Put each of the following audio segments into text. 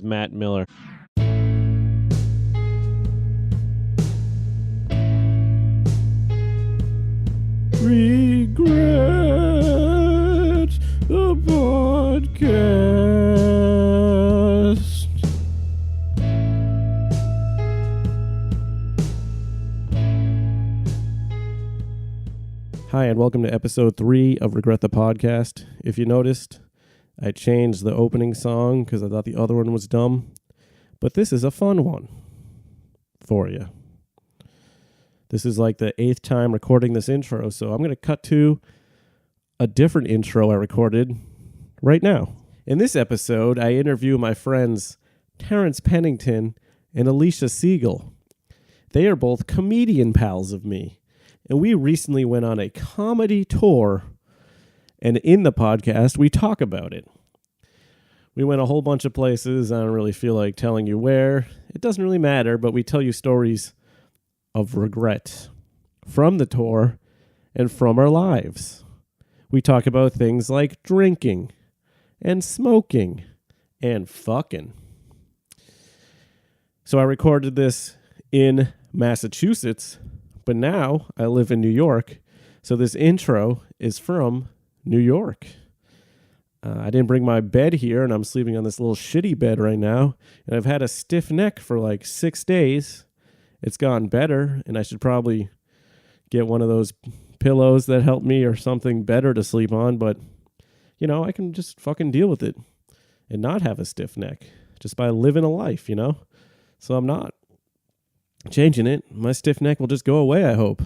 Matt Miller. Regret the podcast. Hi, and welcome to episode 3 of Regret the Podcast. If you noticed, I changed the opening song because I thought the other one was dumb. But this is a fun one for you. This is like the 8th time recording this intro, so I'm going to cut to a different intro I recorded right now. In this episode, I interview my friends Terence Pennington and Elisha Siegel. They are both comedian pals of me, and we recently went on a comedy tour, and in the podcast, we talk about it. We went a whole bunch of places. I don't really feel like telling you where. It doesn't really matter, but we tell you stories of regret from the tour and from our lives. We talk about things like drinking and smoking and fucking. So I recorded this in Massachusetts, but now I live in New York. So this intro is from New York. I didn't bring my bed here, and I'm sleeping on this little shitty bed right now. And I've had a stiff neck for like 6 days. It's gotten better, and I should probably get one of those pillows that help me or something better to sleep on. But, you know, I can just fucking deal with it and not have a stiff neck just by living a life, you know? So I'm not changing it. My stiff neck will just go away, I hope.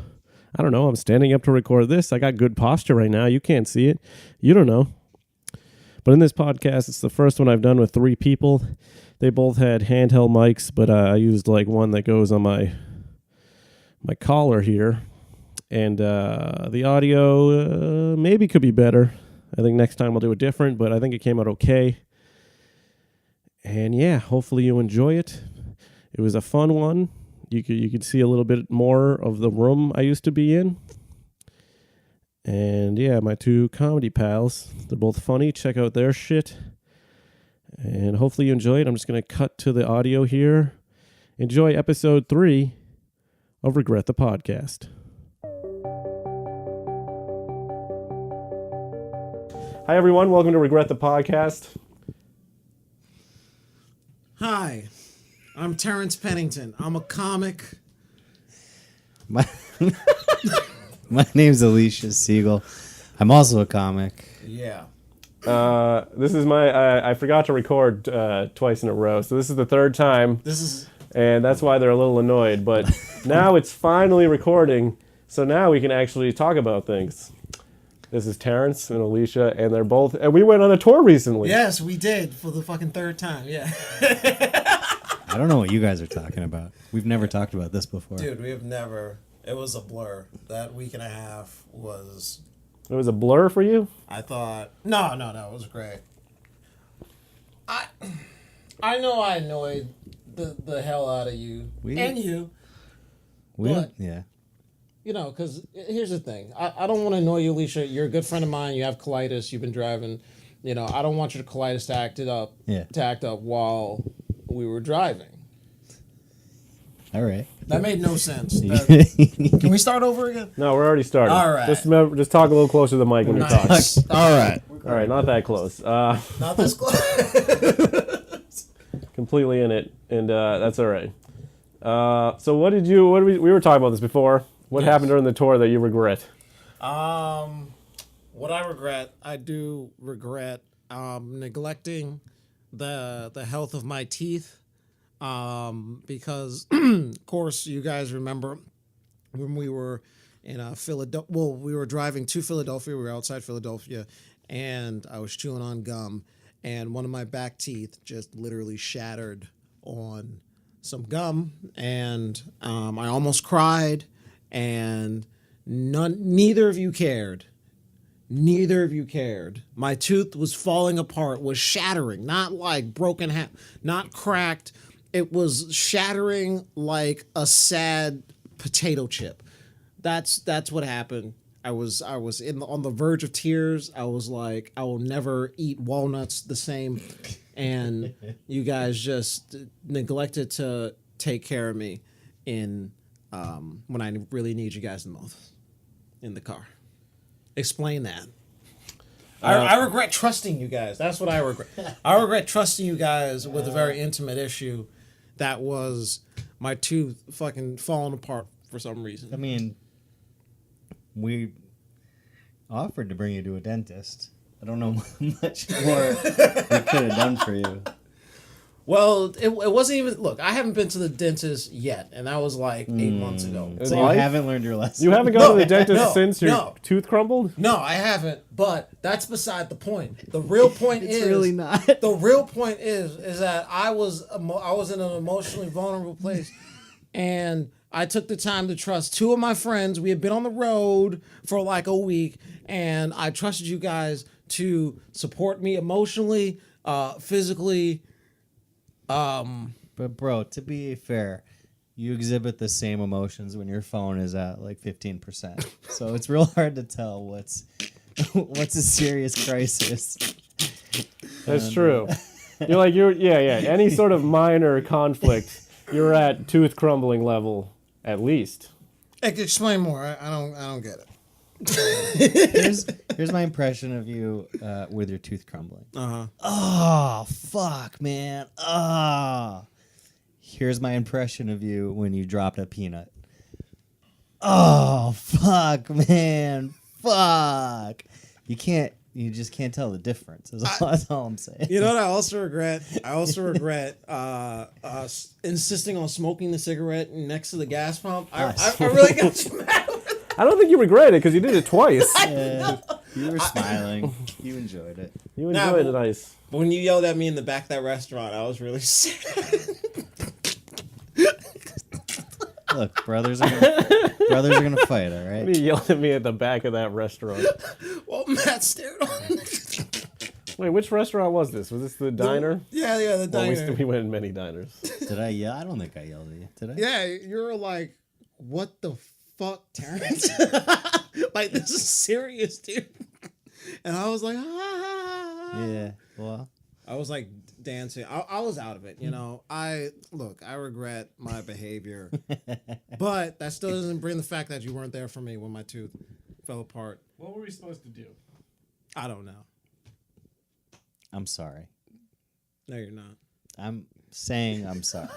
I don't know. I'm standing up to record this. I got good posture right now. You can't see it. You don't know. But in this podcast, it's the first one I've done with 3 people. They both had handheld mics, but I used like one that goes on my collar here. And the audio maybe could be better. I think next time I'll do it different, but I think it came out okay. And yeah, hopefully you enjoy it. It was a fun one. You could see a little bit more of the room I used to be in. And yeah, my 2 comedy pals, they're both funny. Check out their shit. And hopefully you enjoy it. I'm just going to cut to the audio here. Enjoy episode 3 of Regret the Podcast. Hi, everyone. Welcome to Regret the Podcast. Hi, I'm Terence Pennington. I'm a comic. My name's Elisha Siegel. I'm also a comic. Yeah. This is my... I forgot to record twice in a row, so this is the 3rd time. And that's why they're a little annoyed. But now it's finally recording, so now we can actually talk about things. This is Terence and Elisha, and they're both... And we went on a tour recently. Yes, we did, for the fucking 3rd time, yeah. I don't know what you guys are talking about. We've never talked about this before. Dude, we have never... It was a blur. That week and a half was... It was a blur for you? I thought... No, it was great. I know I annoyed the hell out of you. And you. But, yeah. You know, because here's the thing. I don't want to annoy you, Elisha. You're a good friend of mine. You have colitis. You've been driving. You know, I don't want your colitis to act up while we were driving. All right. That made no sense. Can we start over again? No, we're already started. All right. Just talk a little closer to the mic when you talk. All right. All right, not that close. Not this close. Completely in it, and that's all right. So we were talking about this before. What happened during the tour that you regret? What I do regret neglecting the health of my teeth. Because, of course, you guys remember when we were in Philadelphia. Well, we were driving to Philadelphia. We were outside Philadelphia, and I was chewing on gum, and one of my back teeth just literally shattered on some gum, and I almost cried, and neither of you cared. Neither of you cared. My tooth was falling apart, was shattering, not like broken, not cracked. It was shattering like a sad potato chip. That's what happened. I was on the verge of tears. I was like, I will never eat walnuts the same and you guys just neglected to take care of me in when I really need you guys the most in the car. Explain that. I regret trusting you guys. That's what I regret. I regret trusting you guys with a very intimate issue that was my tooth fucking falling apart for some reason. I mean, we offered to bring you to a dentist. I don't know much more we could have done for you. Well, it wasn't even... Look, I haven't been to the dentist yet, and that was like 8 months ago. So you haven't learned your lesson. You haven't gone to the dentist since your tooth crumbled? No, I haven't, but that's beside the point. The real point It's really not. The real point is that I was in an emotionally vulnerable place, and I took the time to trust 2 of my friends. We had been on the road for like a week, and I trusted you guys to support me emotionally, physically. But bro, to be fair, you exhibit the same emotions when your phone is at like 15%. So it's real hard to tell what's a serious crisis. That's true. Any sort of minor conflict, you're at tooth crumbling level at least. Explain more. I don't get it. Here's my impression of you with your tooth crumbling. Uh-huh. Oh, fuck, man. Oh. Here's my impression of you when you dropped a peanut. Oh, fuck, man. Fuck. You just can't tell the difference. That's all I'm saying. You know what I also regret? I regret insisting on smoking the cigarette next to the gas pump. I really got you mad. I don't think you regret it because you did it twice. Yeah, you were smiling. You enjoyed it. You enjoyed it nice. But when you yelled at me in the back of that restaurant, I was really sad. Look, brothers are gonna fight, all right? You yelled at me at the back of that restaurant. Well, Matt stared on me. Wait, which restaurant was this? Was this the diner? Yeah, the diner. Well, we went in many diners. Did I yell? I don't think I yelled at you. Did I? Yeah, you're like, what the fuck, Terence? Like, this is serious, dude. And I was like, ah. Yeah, well. I was like dancing. I was out of it, you know. I regret my behavior. But that still doesn't bring the fact that you weren't there for me when my tooth fell apart. What were we supposed to do? I don't know. I'm sorry. No, you're not. I'm saying I'm sorry.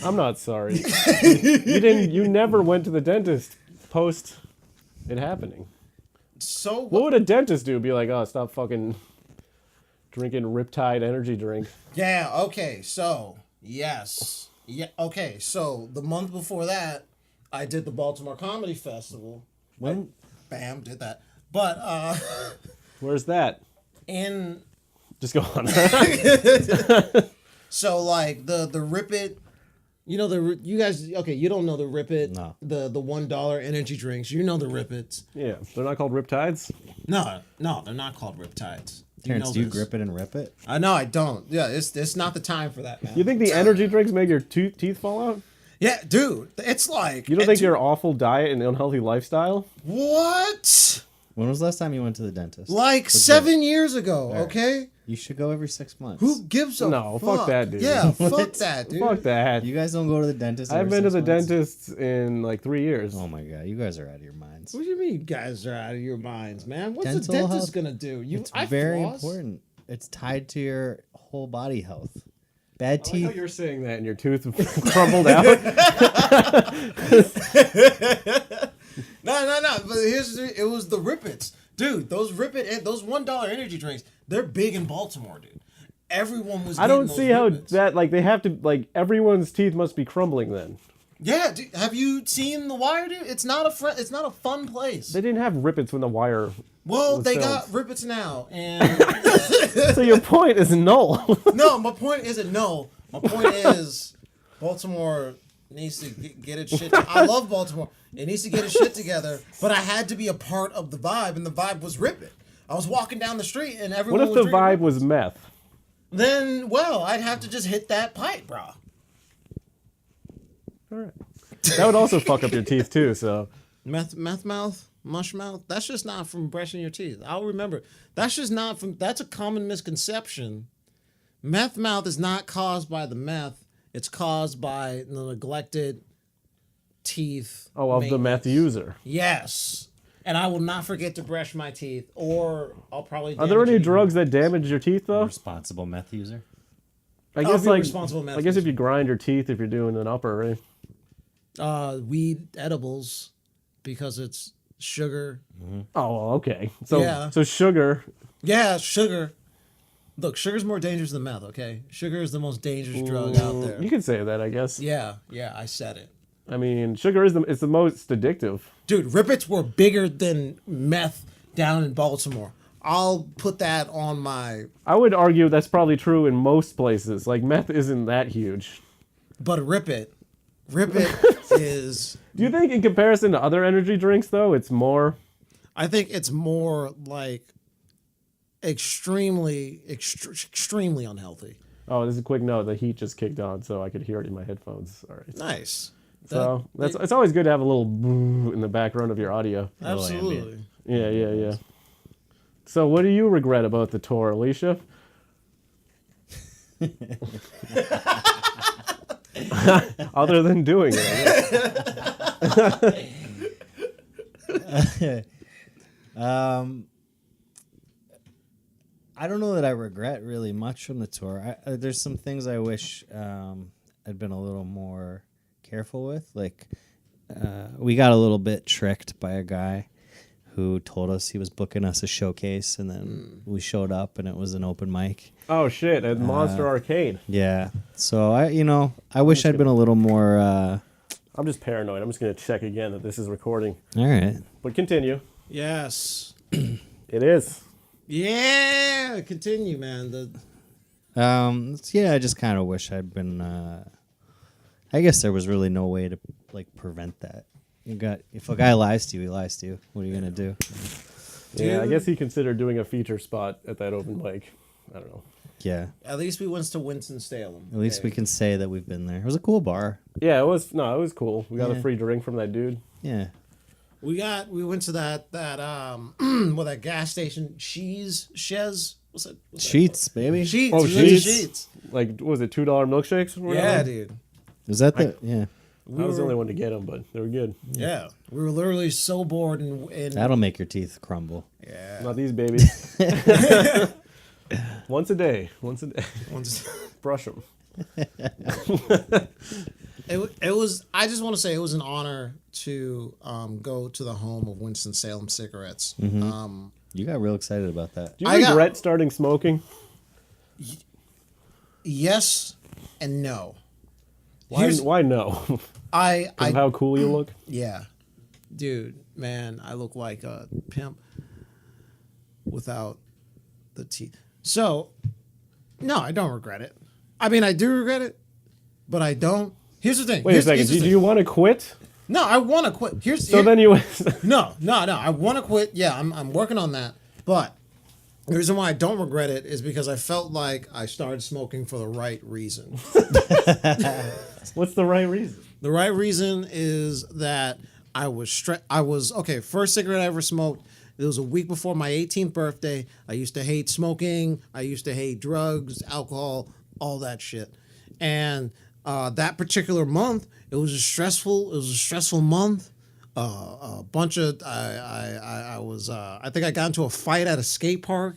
I'm not sorry. You never went to the dentist post it happening. So what would a dentist do? Be like, oh, stop fucking drinking Riptide energy drink. Yeah, okay, so yes. Yeah, okay, so the month before that, I did the Baltimore Comedy Festival. When? Bam, did that. But where's that? Just go on. So like the Rip It, you know you guys, okay, you don't know the Rip It, no. The $1 energy drinks. You know the Rip It's. Yeah, they're not called Riptides? No, they're not called Riptides. Terrence, do you grip it and rip it? No, I don't. Yeah, it's not the time for that, man. You think the energy drinks make your teeth fall out? Yeah, dude, it's like... You don't think your awful diet and unhealthy lifestyle? What? When was the last time you went to the dentist? Like 7 years ago, okay? You should go every 6 months. Who gives a No, fuck? fuck that, dude. Yeah, fuck that, dude. Fuck that. You guys don't go to the dentist I've been to the months? dentist in like 3 years. Oh my god, you guys are out of your minds. What do you mean you guys are out of your minds, man? What's Dental the dentist health? gonna do? It's very important. It's tied to your whole body health. Bad teeth. I like how you're saying that and your tooth crumbled out. No. But it was the Rip Its. Dude, those Rip It, those $1 energy drinks, they're big in Baltimore, dude. Everyone was. I don't see how Rip Its. that, like, they have to, like, everyone's teeth must be crumbling then. Yeah, dude, have you seen The Wire, dude? It's not a fun place. They didn't have Rip Its when The Wire. Well, they filmed. got Rip Its now, and So your point is null. no, my point isn't no. My point is Baltimore needs to get its shit. I love Baltimore. It needs to get its shit together. But I had to be a part of the vibe, and the vibe was Rip It. I was walking down the street, and everyone. What if was the drinking vibe Rip was Its. meth? Then, well, I'd have to just hit that pipe, bro. All right. That would also fuck up your teeth too. So Meth mouth, mush mouth. That's just not from brushing your teeth. I'll remember. That's just not from. That's a common misconception Meth mouth is not caused by the meth. It's caused by the neglected teeth. Oh, of the meth maintenance. user. Yes. And I will not forget to brush my teeth, or I'll probably. Are there damage any it drugs that damage your teeth though? Responsible meth user. I I'll guess be like responsible meth I guess if user. you grind your teeth if you're doing an upper, right? Weed edibles, because it's sugar. Oh, well, okay. So Yeah. so sugar. Yeah, sugar. Look, sugar's more dangerous than meth. Okay, sugar is the most dangerous drug out there. You can say that, I guess. Yeah, I said it. I mean, sugar is it's the most addictive. Dude, Rippets were bigger than meth down in Baltimore. I'll put that on my. I would argue that's probably true in most places. Like meth isn't that huge. But Rippet is. Do you think in comparison to other energy drinks though, it's more? I think it's more like extremely unhealthy. Oh, this is a quick note. The heat just kicked on, so I could hear it in my headphones. All right. Nice. So it's always good to have a little boo in the background of your audio. Absolutely. Yeah. So what do you regret about the tour, Elisha? Other than doing it. I don't know that I regret really much from the tour. There's some things I wish I'd been a little more careful with. Like, we got a little bit tricked by a guy who told us he was booking us a showcase, and then we showed up and it was an open mic. Oh shit! At Monster Arcade. Yeah. So I wish I'd been a little more. I'm just paranoid. I'm just gonna check again that this is recording. All right. But continue. Yes. It is. Yeah. Continue, man. Yeah, I just kind of wish I'd been. I guess there was really no way to prevent that. If a guy lies to you, he lies to you. What are you gonna do? Yeah, I Dude. guess he considered doing a feature spot at that open mic. I don't know. Yeah. At least we went to Winston-Salem. At least we can say that we've been there. It was a cool bar. Yeah, it was cool. We got a Yeah. free drink from that dude. Yeah. We went to that that gas station, Shez. What's that? Sheets, baby. Sheets. Oh, We went to Sheets. Sheets. Like, what was it, $2 milkshakes? Or Yeah, whatever? dude. Was that the? Yeah. I was the only one to get them, but they were good. Yeah, we were literally so bored and That'll make your teeth crumble. yeah. Not these babies. Once a day. Brush them. It was. I just want to say it was an honor to go to the home of Winston-Salem cigarettes. You got real excited about that. Do you I got- regret starting smoking? Yes and no. Why no? 'Cause of how cool you look? Yeah, dude, man, I look like a pimp without the teeth. So, no, I don't regret it. I mean, I do regret it, but I don't. Here's the thing. Wait a second. Do you want to quit? No, I want to quit. Then you... No. I want to quit. Yeah, I'm working on that. But the reason why I don't regret it is because I felt like I started smoking for the right reason. What's the right reason? The right reason is that I was okay. First cigarette I ever smoked. It was a week before my 18th birthday. I used to hate smoking. I used to hate drugs, alcohol, all that shit. And that particular month, it was a stressful month. A bunch of I think I got into a fight at a skate park,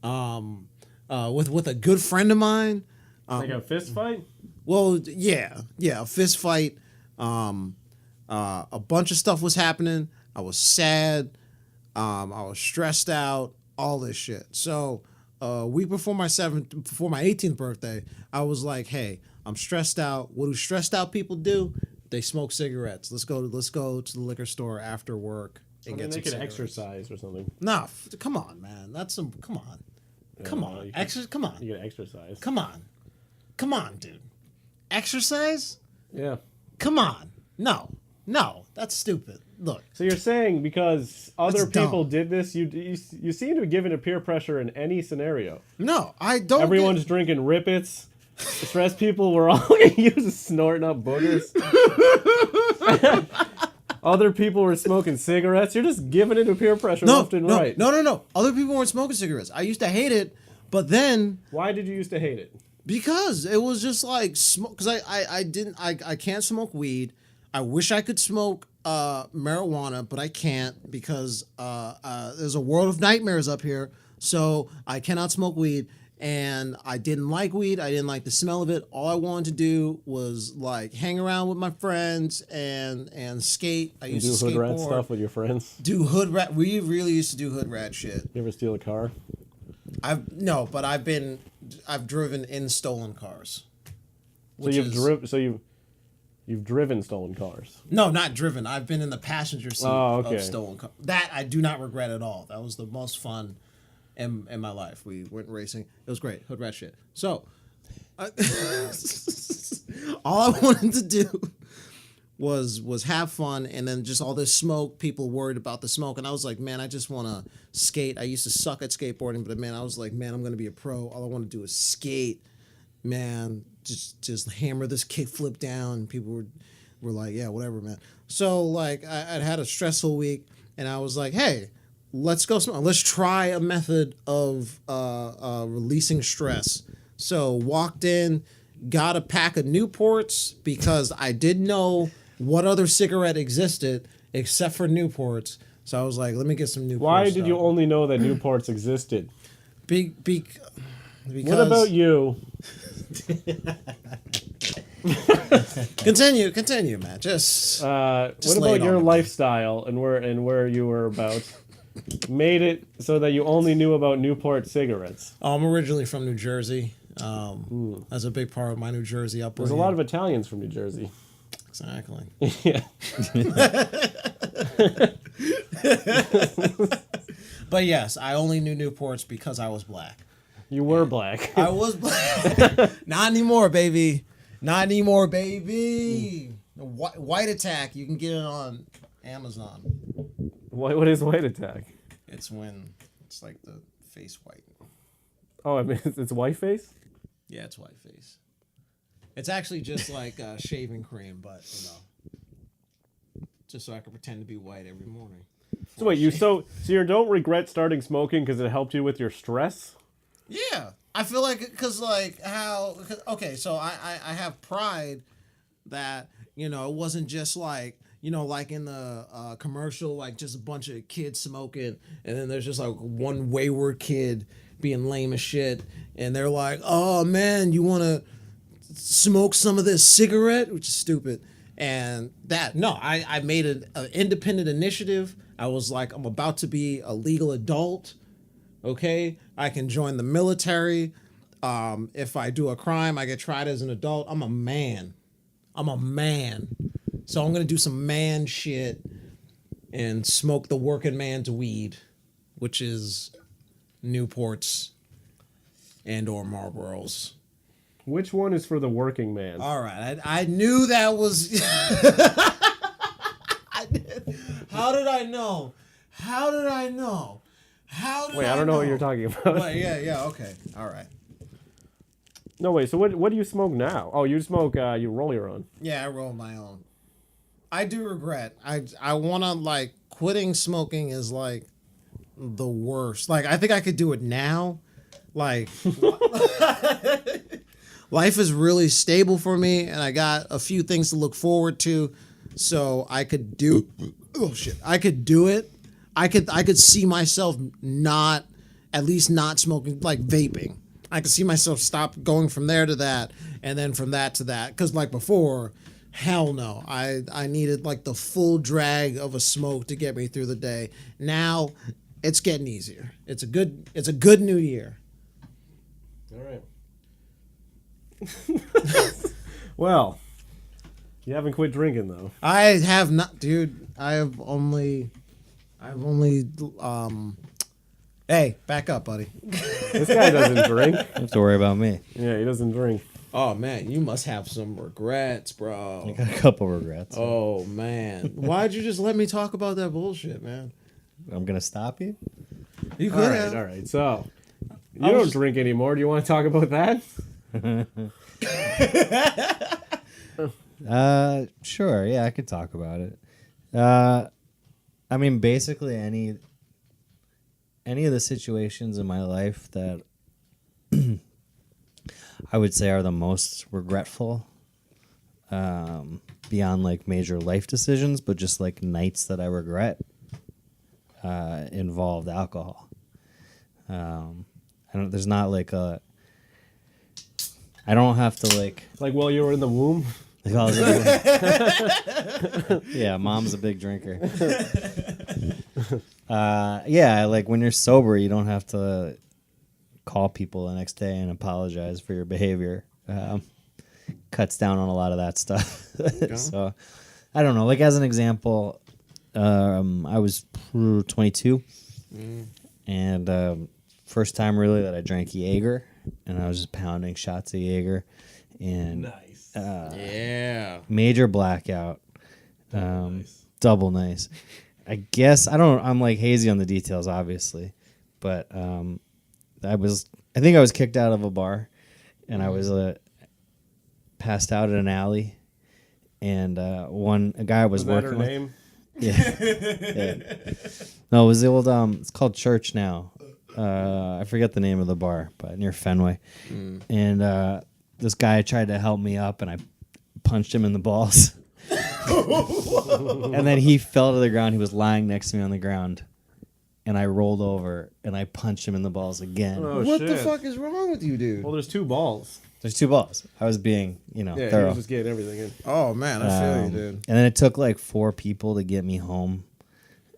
with a good friend of mine. Like a fist fight? Well, yeah, a fist fight. A bunch of stuff was happening. I was sad. I was stressed out. All this shit. So a week before my 18th birthday, I was like, "Hey, I'm stressed out. What do stressed out people do? They smoke cigarettes. Let's go to the liquor store after work and get They some could cigarettes." exercise or something. Nah, come on, man. Come on. Come on. Come on. You can exercise. Come on, dude. Exercise? Yeah. Come on. No, that's stupid. Look, So you're saying because other That's dumb. people did this, you seem to have given to peer pressure in any scenario. no, I don't. Everyone's drinking Rippets. Stress people were all using snorting up boogers. Other people were smoking cigarettes. You're just giving into peer pressure left and right. No. Other people weren't smoking cigarettes. I used to hate it, But then Why did you used to hate it? because it was just like smoke. Because I can't smoke weed. I wish I could smoke marijuana, but I can't because there's a world of nightmares up here. So I cannot smoke weed. And I didn't like weed. I didn't like the smell of it. All I wanted to do was like hang around with my friends and skate. I used to do hood rat skateboard. stuff with your friends. Do hood rat. We really used to do hood rat shit. You ever steal a car? I've driven in stolen cars. So you've driven stolen cars. No, not driven. I've been in the passenger seat okay. of stolen cars. That I do not regret at all. That was the most fun in my life. We went racing. It was great. Hood rat shit. So, all I wanted to do was have fun, and then just all this smoke. People worried about the smoke, and I was like, man, I just want to skate. I used to suck at skateboarding, but man, I was like, man, I'm gonna be a pro. All I want to do is skate, man. Just hammer this kickflip down. And people were like, yeah, whatever, man. So like, I'd had a stressful week, and I was like, hey, let's go smoke. Let's try a method of releasing stress. So walked in, got a pack of Newports because I didn't know what other cigarette existed except for Newports. So I was like, let me get some Newports. Why did you only know that Newports existed? Because What about you? Continue, man. Just what lay it about your on me. lifestyle and where you were about made it so that you only knew about Newport cigarettes? I'm originally from New Jersey. That's a big part of my New Jersey upbringing. There's a lot of Italians from New Jersey. Exactly. Yeah. But yes, I only knew Newports because I was black. You were black. I was black. Not anymore, baby. Not anymore, baby. White Attack. You can get it on Amazon. What is white attack? It's when it's like the face white. Oh, I mean it's white face? Yeah, it's white face. It's actually just like shaving cream, but just so I can pretend to be white every morning. So wait, you don't regret starting smoking because it helped you with your stress? Yeah, I feel like because like okay, so I have pride that it wasn't just like like in the commercial, like just a bunch of kids smoking, and then there's just like one wayward kid being lame as shit, and they're like, oh man, you want to smoke some of this cigarette, which is stupid. And I made an independent initiative. I was like, I'm about to be a legal adult. Okay, I can join the military. If I do a crime, I get tried as an adult. I'm a man. So I'm gonna do some man shit and smoke the working man's weed, which is Newports and or Marlboros. Which one is for the working man? All right, I knew that was. How did I know? Wait, I don't know what you're talking about. Well, yeah, okay, all right. No, wait, so what do you smoke now? Oh, you smoke, you roll your own. Yeah, I roll my own. I do regret. I want to, like, quitting smoking is, like, the worst. Like, I think I could do it now. Like, life is really stable for me, and I got a few things to look forward to, so I could do... Oh, shit. I could do it. I could see myself not smoking, like vaping. I could see myself stop going from there to that, and then from that to that. Because like before, hell no. I needed like the full drag of a smoke to get me through the day. Now, it's getting easier. It's a good new year. All right. Well, you haven't quit drinking though. I have not, dude. I've only. Hey, back up, buddy. This guy doesn't drink. You don't have to worry about me. Yeah, he doesn't drink. Oh man, you must have some regrets, bro. I got a couple regrets. Oh man, why'd you just let me talk about that bullshit, man? I'm gonna stop you. You could have. All right. So you don't drink anymore. Do you want to talk about that? Sure. Yeah, I could talk about it. I mean, basically any of the situations in my life that I would say are the most regretful, beyond like major life decisions, but just like nights that I regret, involved alcohol. There's not like a, I don't have to like while you were in the womb. like I was yeah, mom's a big drinker. Yeah, like when you're sober, you don't have to call people the next day and apologize for your behavior. Cuts down on a lot of that stuff. So, I don't know. Like as an example, I was 22, and first time really that I drank Jaeger, and I was just pounding shots of Jaeger, and Nice. Yeah. major blackout, double nice. I guess I'm like hazy on the details, obviously, but I think I was kicked out of a bar, and I was passed out in an alley, and a guy was Was that working her with. name? Yeah. Yeah. No, it was the old it's called Church now. I forget the name of the bar, but near Fenway. And this guy tried to help me up, and I punched him in the balls. And then he fell to the ground. He was lying next to me on the ground, and I rolled over and I punched him in the balls again. Oh, What shit. the fuck is wrong with you, dude? Well, there's 2 balls. There's 2 balls. I was being, Yeah, he thorough. was just getting everything in. Oh man, I feel you, dude. And then it took like 4 people to get me home.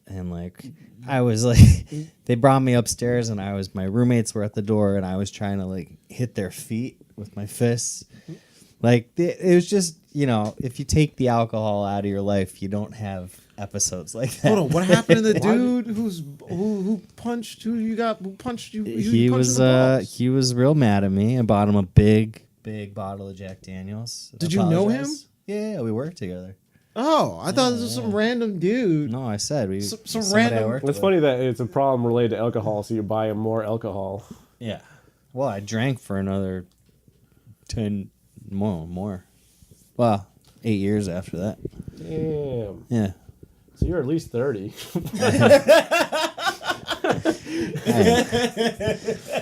And like, I was like, they brought me upstairs, and my roommates were at the door, and I was trying to like hit their feet with my fists. Like, it was just, if you take the alcohol out of your life, you don't have episodes like that. Hold on, what happened to the dude who punched who punched you? He was real mad at me. I bought him a big bottle of Jack Daniels. Did you know him? Apologized. Yeah, we worked together. Oh, I thought this was some random dude. No, I said we. Some somebody I random- worked It's with. funny that it's a problem related to alcohol, so you buy him more alcohol. Yeah. Well, I drank for another 10 more. Well, 8 years after that. Damn. Yeah. So you're at least 30.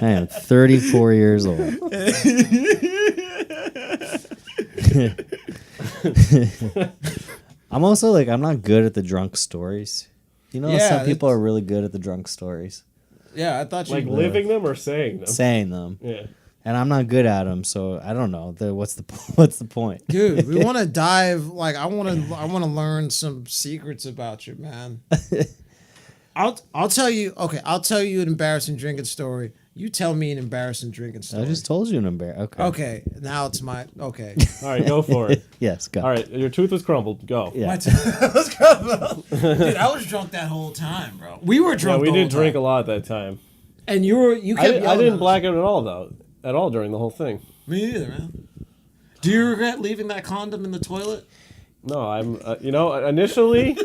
I am 34 years old. I'm also like, I'm not good at the drunk stories. Yeah, Some people are really good at the drunk stories, Yeah, I thought you Like living them or saying them? saying them, Yeah. and I'm not good at them. So I don't know. What's the point? dude. We want to dive. Like, I want to learn some secrets about you, man. I'll tell you. Okay, I'll tell you an embarrassing drinking story. You tell me an embarrassing drinking story. I just told you an embarrassment. Okay. Okay, now it's my. Okay. All right, go for it. Yes. Go. All right, your tooth was crumbled. Go. Yeah. Let's go. Dude, I was drunk that whole time, bro. We were Yeah, drunk. we the did whole drink time. a lot at that time. And you kept. I yelling didn't at black out at all, though. At all during the whole thing. us. Me either, man. Do you regret leaving that condom in the toilet? No, I'm. Initially,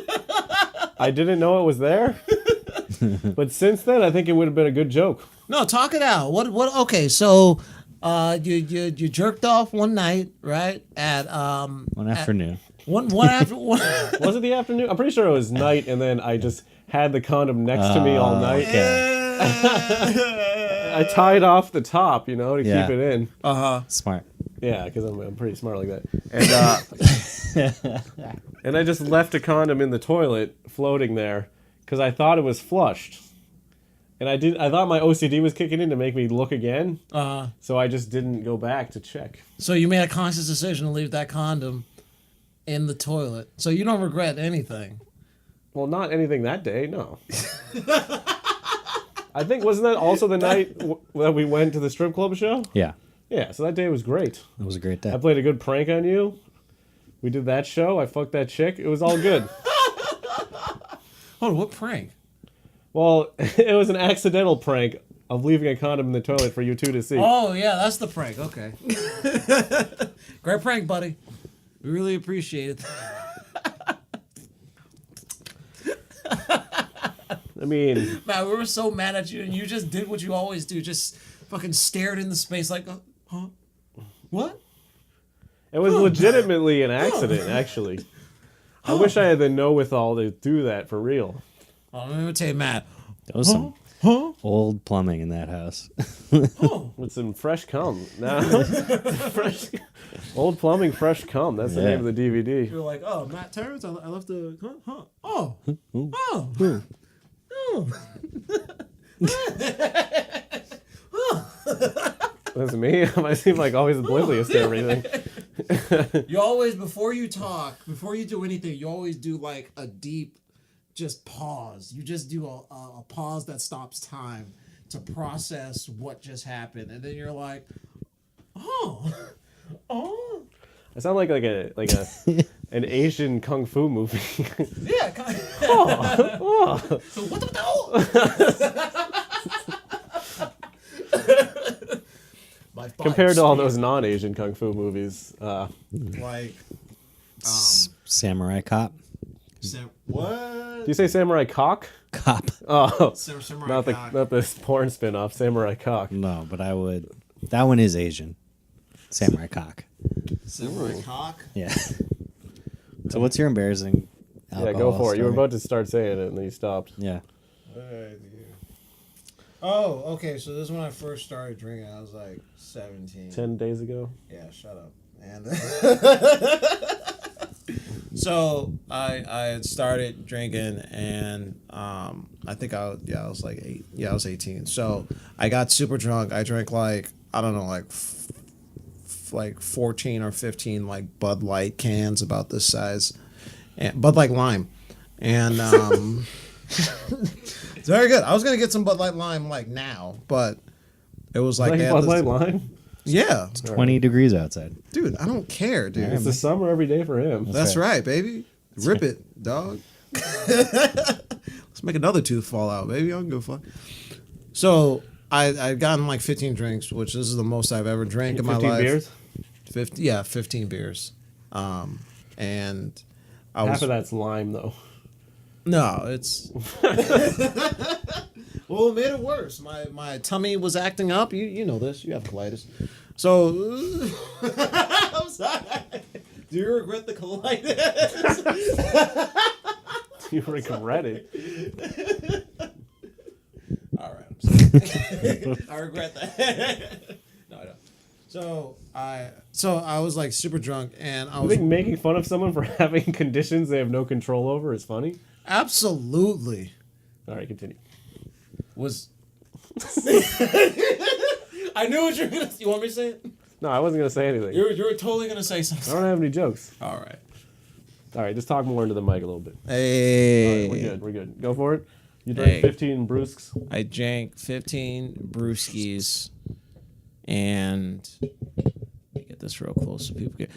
I didn't know it was there. But since then, I think it would have been a good joke. No, talk it out. What? Okay, so, you jerked off one night, right? At One afternoon. one after one. Was it the afternoon? I'm pretty sure it was night, and then I just had the condom next to me all night. Okay. I tied off the top, to Yeah. keep it in. Smart. Yeah, because I'm pretty smart like that. And and I just left a condom in the toilet floating there because I thought it was flushed. And I thought my OCD was kicking in to make me look again. So I just didn't go back to check. So you made a conscious decision to leave that condom in the toilet. So you don't regret anything. Well, not anything that day, no. I think, wasn't that also the night that we went to the strip club show? Yeah. Yeah, so that day was great. It was a great day. I played a good prank on you. We did that show. I fucked that chick. It was all good. Hold on, what prank? Well, it was an accidental prank of leaving a condom in the toilet for you two to see. Oh, yeah, that's the prank. Okay. Great prank, buddy. We really appreciate it. I mean, Man, we were so mad at you, and you just did what you always do. Just fucking stared into space like, huh? What? it was legitimately an accident, actually. I wish I had the know-with-all to do that for real. Oh, let me tell you, Matt. That was Huh? Old plumbing in that house. Oh. With some fresh cum. No. Fresh, old plumbing, fresh cum. That's the Yeah. name of the DVD. You're like, oh, Matt Terence, I left the. Huh? Oh. Oh. Oh. That's me. I seem like always oblivious to everything. You always, before you talk, before you do anything, you always do like a deep, just pause. You just do a pause that stops time to process what just happened, and then you're like, oh, oh, I sound like a an Asian kung fu movie. yeah. Oh. So what the My Compared to all those non-Asian kung fu movies, like Samurai cop. what? do you say Samurai Cock? Cop. Oh, Samurai not cock. the porn spin-off, Samurai Cock. No, but I would. That one is Asian. Samurai cock. Samurai cock. Yeah. So what's your embarrassing? Yeah, go for it. You were story? about to start saying it, and then you stopped. Yeah. Oh, okay. So this is when I first started drinking. I was like 17. 10 days ago. Yeah, shut up. And so I had started drinking, and I think I was like 8. Yeah, I was 18. So I got super drunk. I drank like, I don't know, like 14 or 15 like Bud Light cans about this size, and Bud Light Lime, and it's very good. I was gonna get some Bud Light Lime like now, but it was like they had Bud this- Light Lime. Yeah, 20 degrees outside. dude, I don't care, dude. It's the summer every day for him. That's right, baby. Rip it, dog. Let's make another tooth fall out, baby. I don't give a fuck. So I'd gotten like 15 drinks, which this is the most I've ever drank in my 15 life. beers. 15 beers. And I was Half of that's lime, though. no, it's well, it made it worse. My tummy was acting up. You know this. You have colitis. So I'm sorry. Do you regret the colitis? You regret it. All right, I'm sorry. I regret that. No, I don't. So I was like super drunk, and I I was think making fun of someone for having conditions they have no control over is funny. absolutely All right, continue. was. I knew what you were gonna. You want me to say it? No, I wasn't gonna say anything. You were totally gonna say I something. don't have any jokes. All right. All right, just talk more into the mic a little bit. Hey. All right, we're good. We're good. Go for it. You drank Hey. 15 brusques. I drank 15 brewskis, and let me get this real close so people get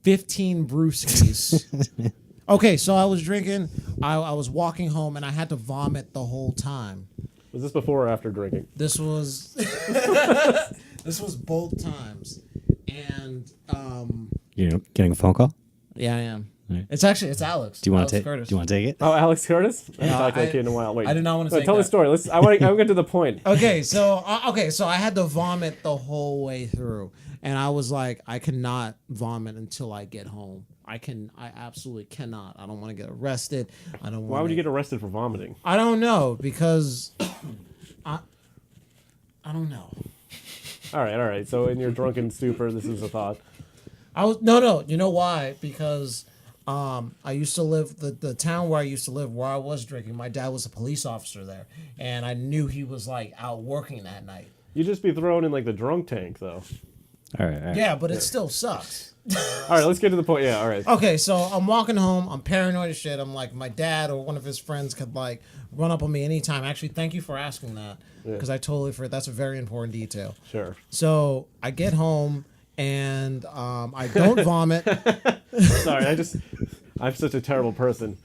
15 brewskis. Okay, so I was drinking. I was walking home, and I had to vomit the whole time. Was this before or after drinking? This was this was both times, and You getting a phone call? yeah, I am. Right. It's Alex. Do you want Alex to take? Curtis. Do you want to take it? Oh, Alex Curtis? I haven't talked to I- that kid in a while. Wait. I did not want to No, say tell that. the story. I'll get to the point. Okay, so I had to vomit the whole way through, and I was like, I cannot vomit until I get home. I absolutely cannot. I don't want to get arrested. I don't. Why would you get arrested for vomiting? I don't know because I don't know. All right. So in your drunken stupor, this is a thought. I was no. You know why? Because I used to live the town where I used to live, where I was drinking. My dad was a police officer there, and I knew he was like out working that night. You'd just be thrown in like the drunk tank, though. All right. Yeah, but it still sucks. All right, let's get to the point. Yeah, all right. Okay, so I'm walking home. I'm paranoid as shit. I'm like, my dad or one of his friends could like run up on me anytime. Actually, thank you for asking that because I totally forgot. That's a very important detail. Sure. So I get home and I don't vomit. Sorry, I'm such a terrible person.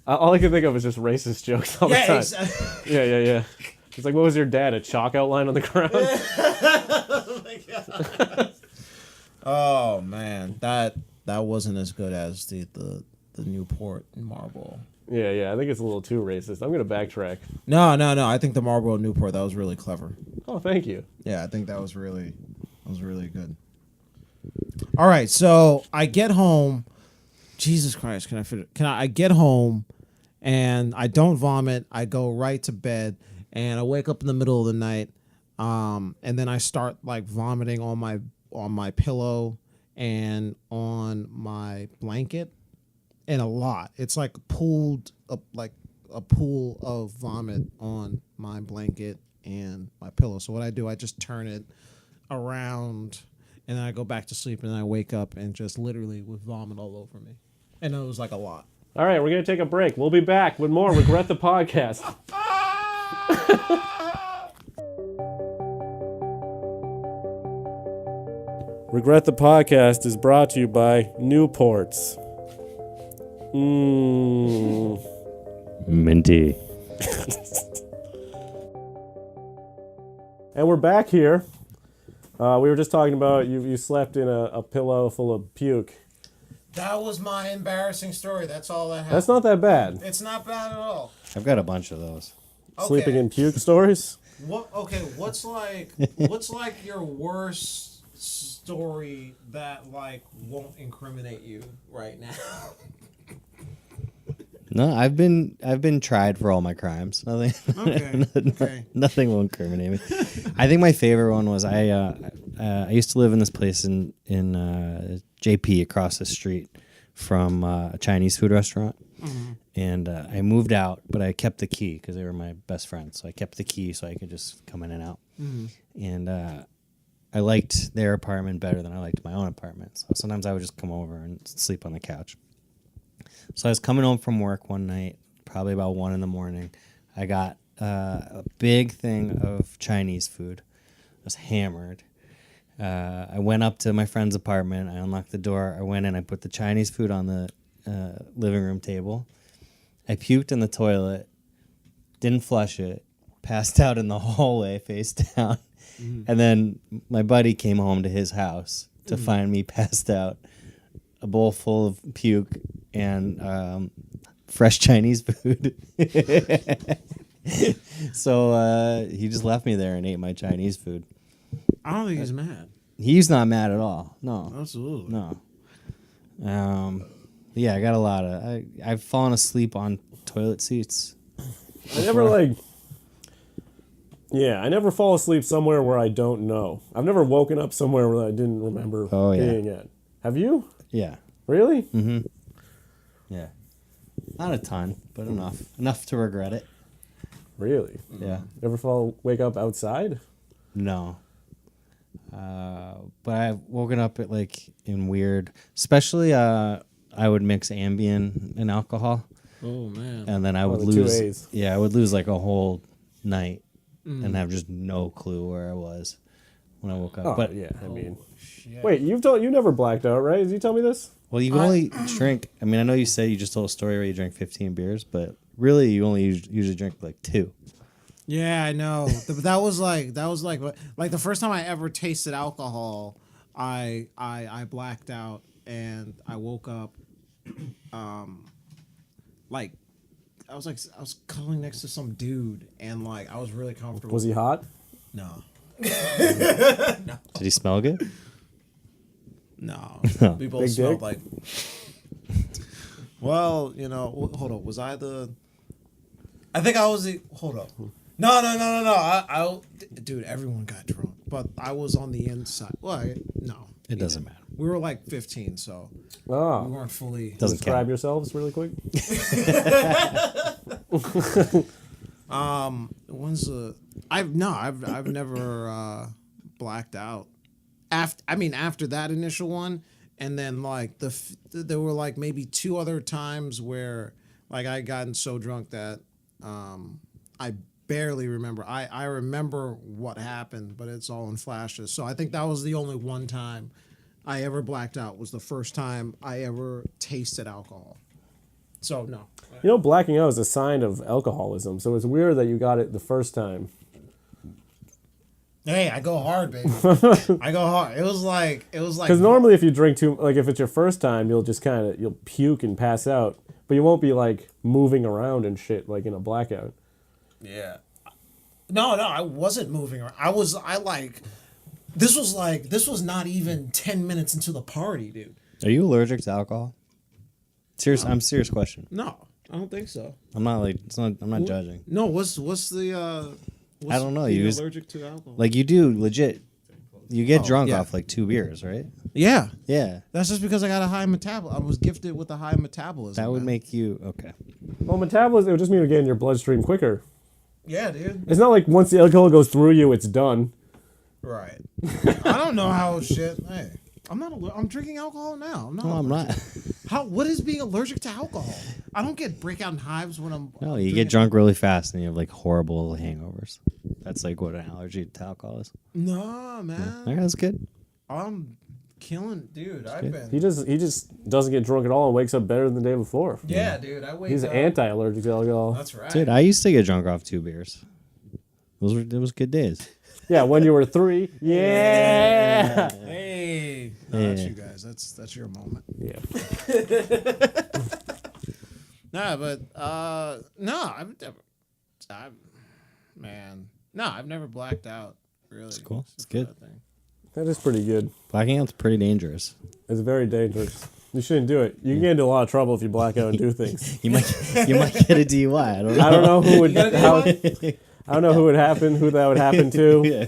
All I can think of is just racist jokes all the time. Yeah. It's like, what was your dad? A chalk outline on the ground? Oh my God. Oh man, that wasn't as good as the Newport Marlboro. Yeah. I think it's a little too racist. I'm gonna backtrack. No. I think the Marlboro Newport, that was really clever. Oh, thank you. Yeah, I think that was really good. All right, so I get home. Jesus Christ, I get home and I don't vomit. I go right to bed and I wake up in the middle of the night, and then I start like vomiting on my pillow and on my blanket, and a lot. It's like pooled up, like a pool of vomit on my blanket and my pillow. So what I do, I just turn it around, and then I go back to sleep, and then I wake up and just literally with vomit all over me, and it was like a lot. All right, we're going to take a break. We'll be back with more Regret the Podcast. Regret the Podcast is brought to you by Newports. Minty. And we're back here. We were just talking about you slept in a pillow full of puke. That was my embarrassing story. That's all that happened. That's not that bad. It's not bad at all. I've got a bunch of those. Sleeping in puke stories? What's like your worst story that like won't incriminate you right now? No, I've been tried for all my crimes. Nothing. Okay. Nothing will incriminate me. I think my favorite one was I used to live in this place in JP across the street from a Chinese food restaurant, and I moved out, but I kept the key because they were my best friends. So I kept the key so I could just come in and out. And I liked their apartment better than I liked my own apartment. So sometimes I would just come over and sleep on the couch. So I was coming home from work one night, probably about 1 a.m. I got a big thing of Chinese food. I was hammered. I went up to my friend's apartment. I unlocked the door. I went in. I put the Chinese food on the living room table. I puked in the toilet. Didn't flush it. Passed out in the hallway face down. And then my buddy came home to his house to find me passed out. A bowl full of puke and fresh Chinese food. So he just left me there and ate my Chinese food. I don't think he's mad. He's not mad at all. No. Absolutely. No. Yeah, I got a lot of... I've fallen asleep on toilet seats. I never I never fall asleep somewhere where I don't know. I've never woken up somewhere where I didn't remember being at. Have you? Yeah. Really? Mm-hmm. Yeah. Not a ton, but enough. Enough to regret it. Really? Yeah. Ever wake up outside? No. But I've woken up at in weird, especially I would mix Ambien and alcohol. Oh man. And then I would the lose. 2 A's. Yeah, I would lose a whole night and have just no clue where I was when I woke up. Oh, but yeah, I mean... Shit. Wait, you never blacked out, right? Did you tell me this? Well, you can only drink. I mean, I know you said you just told a story where you drank 15 beers, but really, you only usually drink 2. Yeah, I know. That was like the first time I ever tasted alcohol. I blacked out and I woke up. I was cuddling next to some dude and I was really comfortable. Was he hot? No. Did he smell good? No. We both Big smelled dick? like. Well, hold up. Was I the? I think I was the. Hold up. No. Dude, everyone got drunk, but I was on the inside. Well, no. It doesn't matter. We were 15, so Oh. we weren't fully. Doesn't Describe count. yourselves really quick. When's the? I've never blacked out. After that initial one, and then there were maybe 2 other times where I gotten so drunk that I barely remember. I remember what happened, but it's all in flashes. So I think that was the only one time I ever blacked out. Was the first time I ever tasted alcohol. So no. Blacking out is a sign of alcoholism, so it's weird that you got it the first time. Hey, I go hard, baby. I go hard. It was like Because normally if you drink too, if it's your first time, you'll just you'll puke and pass out, but you won't be moving around and shit in a blackout. Yeah. No, I wasn't moving around. This was not even 10 minutes into the party, dude. Are you allergic to alcohol? I'm serious question. No. I don't think so. I'm not like it's not. I'm not judging. No, what's the? I don't know. Being You allergic to alcohol? like you do legit. You get drunk yeah. off like 2 beers, right? Yeah, Yeah. that's just because I got a high metabolism. I was gifted with a high metabolism. That would man. make you okay. Well, metabolism, it would just mean you're getting your bloodstream quicker. Yeah, dude. It's not like once the alcohol goes through you, it's done. Right. I don't know how shit. Hey, I'm not. I'm drinking alcohol now. I'm not. No, I'm not. How? What is being allergic to alcohol? I don't get breakout in hives when I'm. No, you doing get it. drunk really fast and you have like horrible hangovers. That's like what an allergy to alcohol is. No, man. All right, that's good. I'm killing, dude. I've good. been. He just doesn't get drunk at all and wakes up better than the day before. Yeah, dude. I wake He's up. anti-allergic to alcohol. That's right. Dude, I used to get drunk off 2 beers. Those good days. Yeah, when you were 3. Yeah. Hey, no, Yeah. that's you guys. That's your moment. Yeah. Nah, but no, I've never blacked out. Really, it's cool. It's good. That is pretty good. Blacking out's pretty dangerous. It's very dangerous. You shouldn't do it. You can get into a lot of trouble if you black out and do things. You might get a DUI. I don't know. I don't know who would. I don't know who that would happen to. Yeah.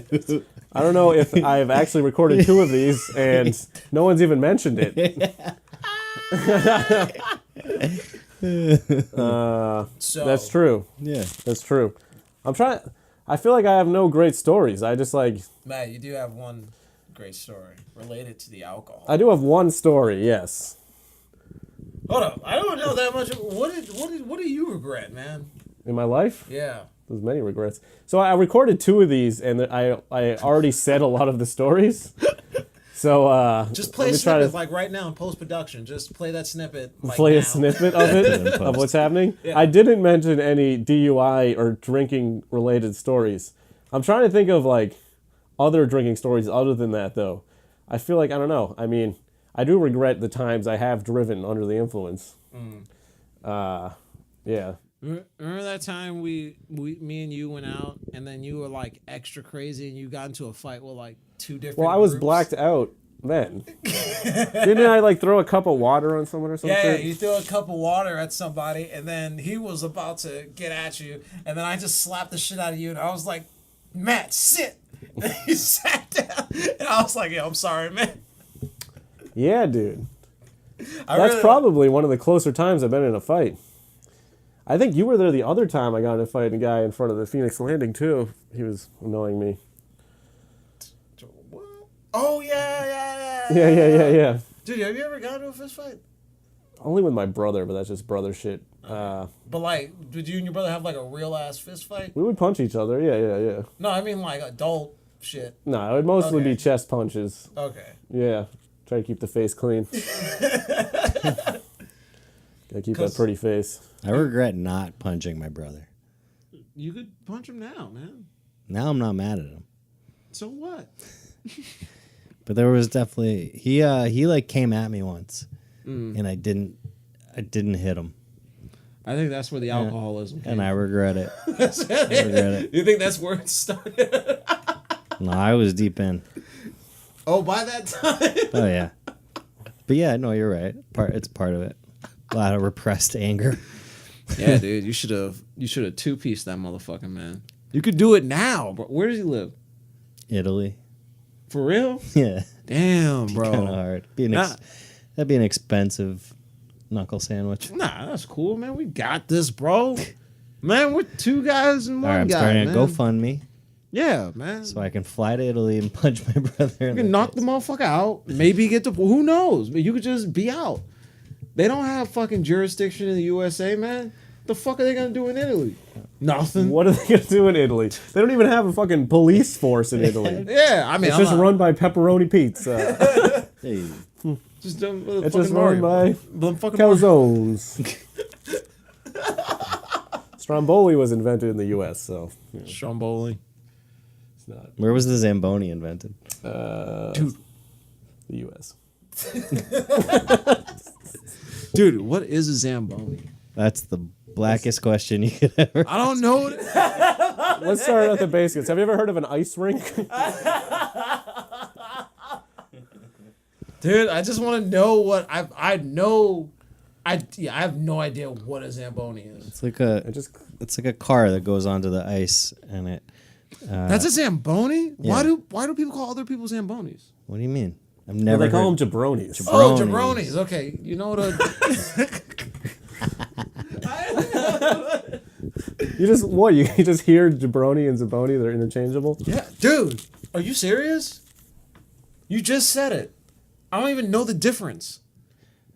I don't know if I've actually recorded 2 of these and no one's even mentioned it. So That's true. Yeah. That's true. I feel like I have no great stories. I just like. Matt, you do have one great story related to the alcohol. I do have one story. Yes. Hold up, I don't know that much. What do you regret, man? In my life, Yeah. there's many regrets. So I recorded 2 of these, and I already said a lot of the stories. So Just play a snippet like right now in post production. Just play that snippet. Like play now. a snippet of it of what's happening. Yeah. I didn't mention any DUI or drinking related stories. I'm trying to think of like other drinking stories other than that though. I feel like I don't know. I mean, I do regret the times I have driven under the influence. Yeah. Remember that time me and you went out and then you were like extra crazy and you got into a fight with like 2 different Well, I was groups? blacked out then. Didn't I like throw a cup of water on someone or something? Yeah, you threw a cup of water at somebody and then he was about to get at you and then I just slapped the shit out of you and I was like, Matt, sit. And he sat down and I was like, yo, I'm sorry, man. Yeah, dude. That's That's probably one of the closer times I've been in a fight. I think you were there the other time I got in a fight with a guy in front of the Phoenix Landing, too. He was annoying me. What? Oh, yeah. Yeah. Dude, have you ever gotten into a fist fight? Only with my brother, but that's just brother shit. But like, did you and your brother have like a real ass fist fight? We would punch each other, yeah. No, I mean like adult shit. No, it would mostly Okay. be chest punches. Okay. Yeah. Try to keep the face clean. Gotta keep that pretty face. I regret not punching my brother. You could punch him now, man. Now I'm not mad at him. So what? But there was definitely he like came at me once, and I didn't hit him, I think that's where the alcoholism came. and I regret it. I regret it. You think that's where it started? No, I was deep in. Oh, by that time. Oh yeah, but yeah, no, you're right. It's part of it. A lot of repressed anger. Yeah, dude, you should have 2-pieced that motherfucking man. You could do it now, bro. Where does he live? Italy. For real? Yeah, Damn, bro. kind of hard. That'd be an expensive knuckle sandwich. Nah, that's cool, man. We got this, bro. Man, we're 2 guys and All right, one I'm guy, starting man. a GoFundMe Yeah, man. so I can fly to Italy and punch my brother. You can knock the motherfucker out. Maybe get the. Who knows? You could just be out. They don't have fucking jurisdiction in the USA, man. The fuck are they gonna do in Italy? Nothing. What are they gonna do in Italy? They don't even have a fucking police force in Italy. Yeah, I mean, It's just run by pepperoni pizza. Hey, Just It's just run by fucking calzones. Stromboli was invented in the U.S., so Stromboli. it's not where was the Zamboni invented? Dude. the U.S. Dude, what is a Zamboni? That's the blackest question you could ever. I don't know. Let's start at the basics. Have you ever heard of an ice rink? Dude, I just want to know what I know I have no idea what a Zamboni is. It's like a car that goes onto the ice, and it. That's a Zamboni. Yeah. Why do people call other people Zambonis? What do you mean? I've Well, never they call heard. them jabronis. Oh, jabronis. Okay, you know what You just hear jabroni and zaboni, they're interchangeable. Yeah, dude. Are you serious? You just said it. I don't even know the difference.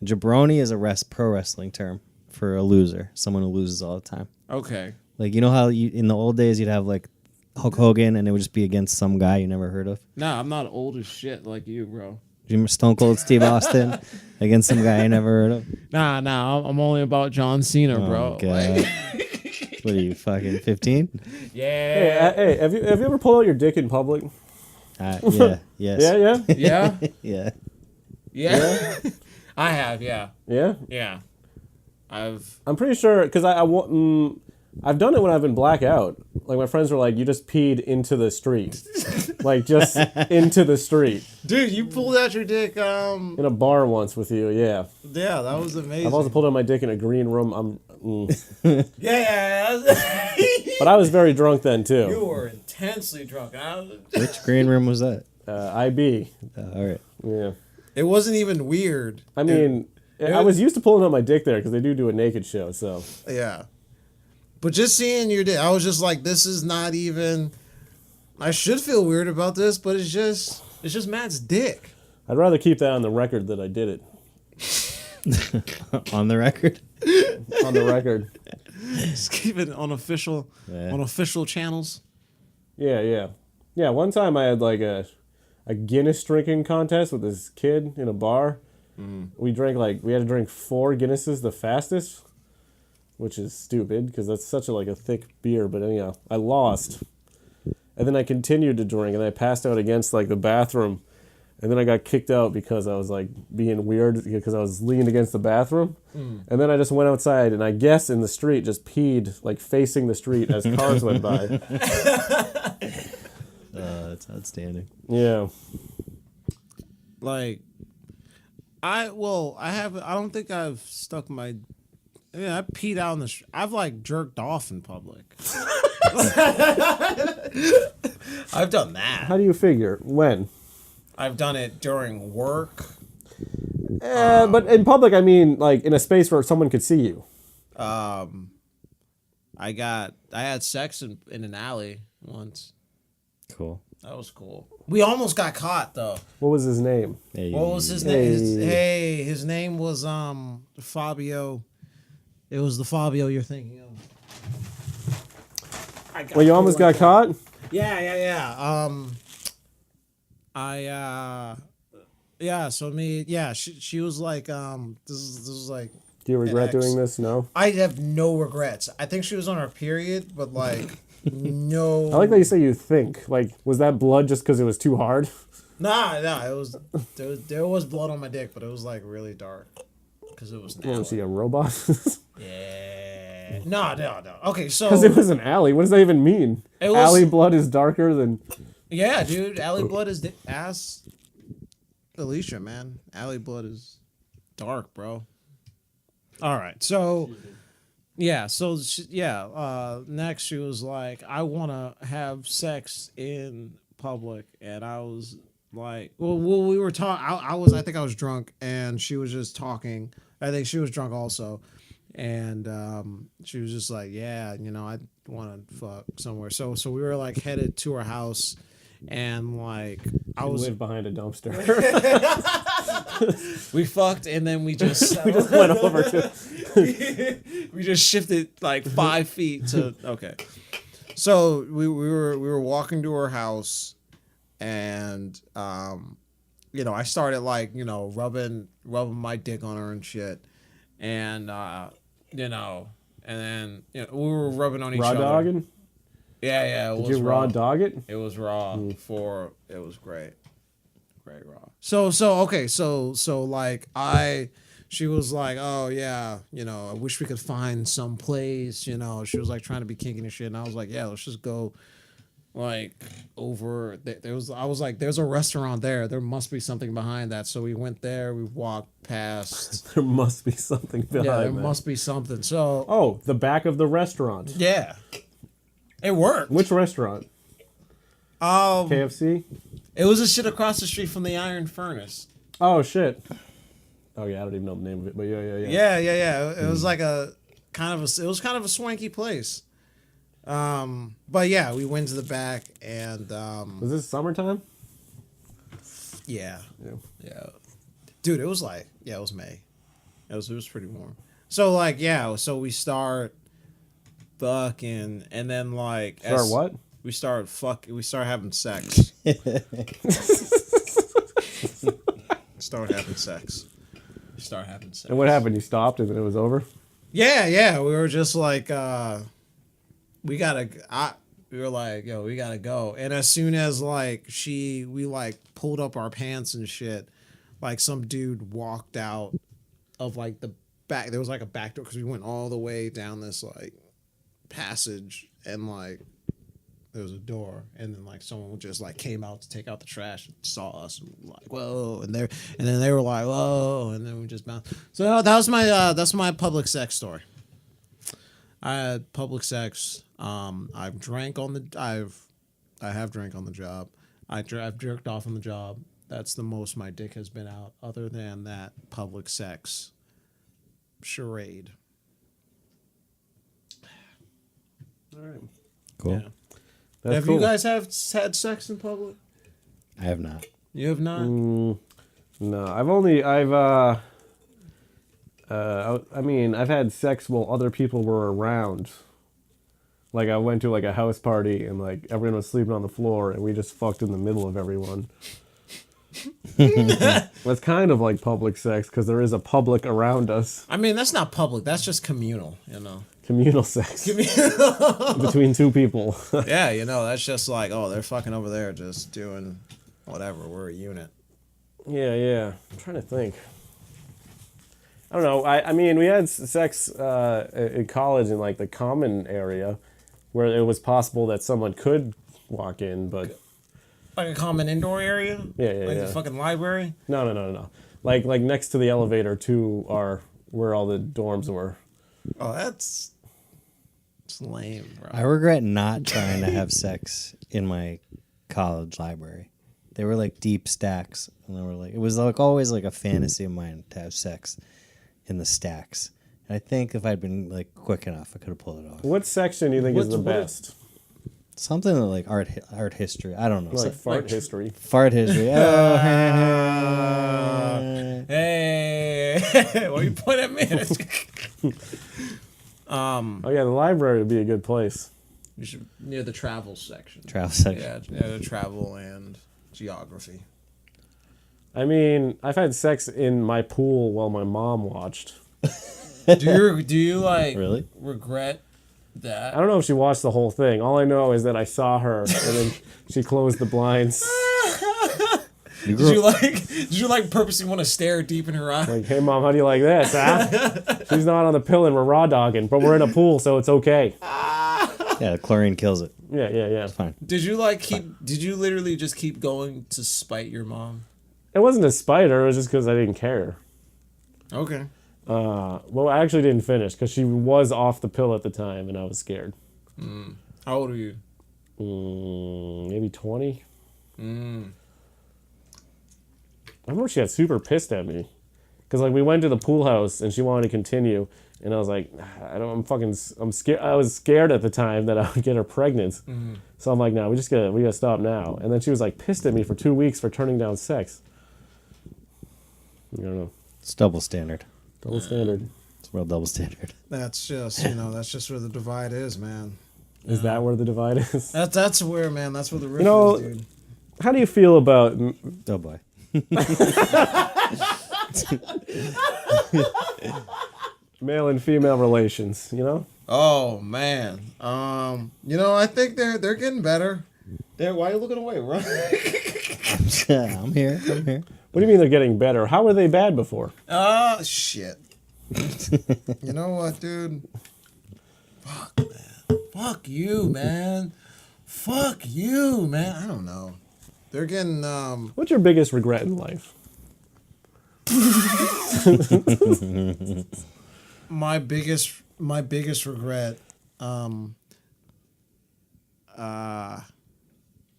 Jabroni is a pro wrestling term for a loser, someone who loses all the time. Okay. Like, you know how in the old days you'd have like Hulk Hogan and it would just be against some guy you never heard of? Nah, I'm not old as shit like you, bro. Stone Cold Steve Austin against some guy I never heard of? Nah, I'm only about John Cena, bro. Oh, God. What are you, fucking 15? Yeah. Hey, have you ever pulled out your dick in public? Yeah, yes. Yeah. Yeah? Yeah. Yeah. I have, yeah. Yeah? Yeah. I'm pretty sure, because I've done it when I've been blackout. Like, my friends were like, you just peed into the street. Like, just into the street. Dude, you pulled out your dick, In a bar once with you, yeah. Yeah, that was amazing. I've also pulled out my dick in a green room. Yeah. But I was very drunk then, too. You were intensely drunk. Which green room was that? IB. All right. Yeah. It wasn't even weird. I mean, I was used to pulling out my dick there because they do a naked show, so. Yeah. But just seeing your dick, I was just like, this is not even. I should feel weird about this, but it's just Matt's dick. I'd rather keep that on the record that I did it. On the record? On the record. Just keep it on official channels. Yeah. Yeah, one time I had like a Guinness drinking contest with this kid in a bar. We had to drink 4 Guinnesses the fastest, which is stupid because that's such a thick beer. But anyhow, I lost. And then I continued to drink, and I passed out against the bathroom. And then I got kicked out because I was being weird because I was leaning against the bathroom. And then I just went outside, and I guess in the street just peed facing the street as cars went by. That's outstanding. Yeah. I don't think I've stuck my. I peed out in the. I've jerked off in public. I've done that. How do you figure? When? I've done it during work. But in public, I mean, in a space where someone could see you. I had sex in an alley once. Cool. That was cool. We almost got caught though. What was his name? Hey. What was his name? His name was Fabio. It was the Fabio you're thinking of. Well, you almost got caught? Yeah. She was like, this was like. Do you regret doing this? No? I have no regrets. I think she was on her period, but no. I like that you say you think. Was that blood just because it was too hard? Nah, it was, there was blood on my dick, but it was really dark. Because it was an alley. Was she a robot? Yeah. No. Okay, so. Because it was an alley. What does that even mean? Alley blood is darker than. Yeah, dude. Alley blood is ass. Elisha, man. Alley blood is dark, bro. All right, so. Yeah, next she was like, I want to have sex in public. And I was like, well we were talking. I think I was drunk, and she was just talking. I think she was drunk also. And she was just like, yeah, I want to fuck somewhere. So we were headed to her house, and I live behind a dumpster. We fucked, and then we just We just went over to. we just shifted 5 feet to okay. So we were walking to her house, and I started rubbing my dick on her and shit, and and then we were rubbing on each Raw other. dogging? Yeah. Did you raw dog it? It was raw. It was great raw. So she was like, oh yeah, I wish we could find some place. She was trying to be kinky and shit, and I was like, yeah, let's just go like over there was. I was like, there's a restaurant there. There must be something behind that. So we went there. We walked past. There must be something behind Yeah, there that. must be something. So Oh, the back of the restaurant. yeah, it worked. Which restaurant? KFC? It was a shit across the street from the Iron Furnace. Oh, shit. Oh, yeah, I don't even know the name of it, but yeah. Yeah. It was like a kind of a swanky place. But yeah, we went to the back and Was this summertime? yeah. Yeah. Dude, it was May. It was pretty warm. So like so we start fucking and then like What? We start having sex. Start having sex. And what happened? You stopped and then it was over? Yeah. We were just like, we were like, yo, we gotta go. And as soon as like we like pulled up our pants and shit, like some dude walked out of like the back. There was like a back door because we went all the way down this like passage and like there was a door and then like someone just like came out to take out the trash and saw us and was like whoa and then they were like whoa and then we just bounced. So that's my public sex story. I had public sex. I have drank on the job. I've jerked off on the job. That's the most my dick has been out. Other than that, public sex charade. All right. Cool. Yeah. That's Have cool. you guys had sex in public? I have not. You have not. No, I've had sex while other people were around. Like I went to like a house party and like everyone was sleeping on the floor and we just fucked in the middle of everyone. That's kind of like public sex because there is a public around us. I mean, that's not public. That's just communal. Communal sex between two people. Yeah, that's just like, oh, they're fucking over there, just doing whatever. We're a unit. Yeah. I'm trying to think. I don't know. I mean, we had sex in college in like the common area where it was possible that someone could walk in, but Like a common indoor area? Yeah. Like the fucking library? No. Like next to the elevator to where all the dorms were. Oh, it's lame, bro. I regret not trying to have sex in my college library. They were like deep stacks, and they were like it was like always like a fantasy of mine to have sex in the stacks. And I think if I'd been like quick enough, I could have pulled it off. What section do you think is the best? Something like art history. I don't know. Like fart history. Fart history. Oh, hey, why you point at me? Oh yeah, the library would be a good place. You should near the travel section. Travel section. Yeah, near the travel and geography. I mean, I've had sex in my pool while my mom watched. Do you like Really? regret that? I don't know if she watched the whole thing. All I know is that I saw her and then she closed the blinds. Did you like purposely want to stare deep in her eye? Like, hey mom, how do you like this, huh? She's not on the pill and we're raw dogging, but we're in a pool, so it's okay. Yeah, the chlorine kills it. Yeah. It's fine. Did you literally just keep going to spite your mom? It wasn't a spider, it was just because I didn't care. Okay. Well, I actually didn't finish because she was off the pill at the time and I was scared. How old are you? Maybe 20. I remember she got super pissed at me because like we went to the pool house and she wanted to continue and I was like, I'm scared. I was scared at the time that I would get her pregnant. So I'm like, no, we gotta stop now. And then she was like pissed at me for 2 weeks for turning down sex. I don't know. It's double standard. Double standard. It's real double standard. That's just that's just where the divide is, man. Is that where the divide is? That's where, man. That's where the rift is, dude. How do you feel about Oh boy. male and female relations? You know? Oh man. I think they're getting better. Why are you looking away, bro? I'm here. What do you mean they're getting better? How were they bad before? Shit. You know what, dude? Fuck, man. Fuck you, man. Fuck you, man. I don't know. They're getting What's your biggest regret in life? my biggest regret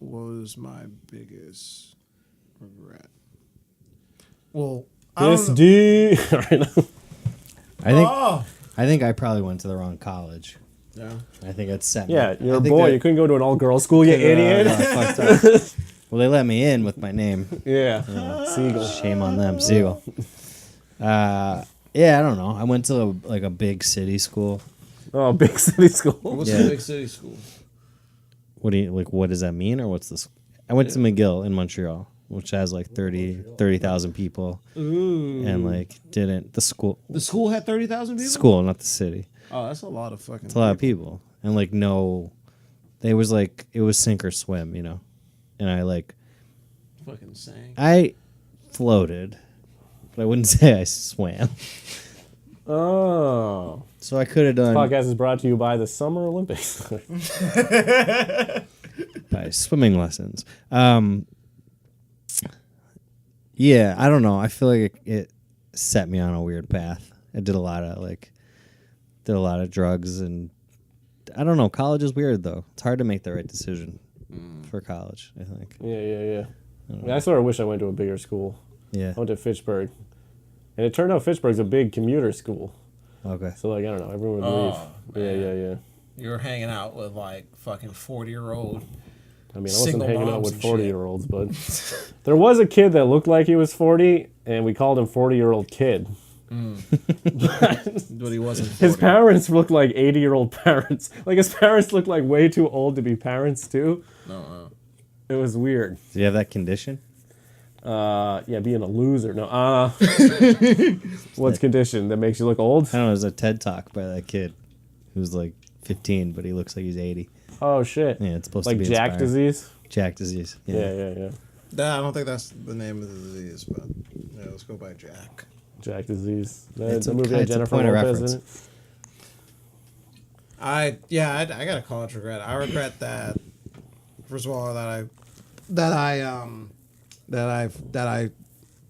what was my biggest regret? Well, This D. I think I probably went to the wrong college. Yeah. I think it set me. Yeah, you're I a think boy. that- You couldn't go to an all-girls school, you idiot. fucked up. Well, they let me in with my name. Yeah. Siegel. Shame on them, Siegel. Yeah, I don't know. I went to a big city school. Oh, big city school. What's Yeah. the big city school? What do you like? What does that mean, or what's this? I went to McGill in Montreal, which has like 30,000 people, Ooh. and like didn't the school The school had 30,000 people? school, not the city. Oh, that's a lot of fucking It's a lot of people, and like no, it was sink or swim, you know, and fucking saying. I floated, but I wouldn't say I swam. Oh. So I could have done Podcast is brought to you by the Summer Olympics. by swimming lessons. Yeah, I don't know. I feel like it set me on a weird path. I did a lot of drugs, and I don't know. College is weird though. It's hard to make the right decision for college, I think. Yeah. I sort of wish I went to a bigger school. Yeah. I went to Fitchburg. And it turned out Fitchburg's a big commuter school. Okay. So, like, I don't know. Everyone would leave. Yeah. You were hanging out with like fucking 40-year-old. I mean, I wasn't Single hanging out moms with and 40-year-olds, but there was a kid that looked like he was 40, and we called him 40-year-old kid. But he wasn't 40. His parents looked like 80-year-old parents. Like, his parents looked like way too old to be parents, too. No. It was weird. Do you have that condition? Yeah, being a loser. No, what's condition that makes you look old? I don't know. There's a TED Talk by that kid who's like 15, but he looks like he's 80. Oh, shit. Yeah, it's supposed Like to be Jack inspiring. disease? Jack disease. Yeah. I don't think that's the name of the disease, but yeah, let's go by Jack. Jack disease. It's The a- movie had it's a Jennifer point of Lopez in reference. it. I got a college regret. I regret that. First of all, that I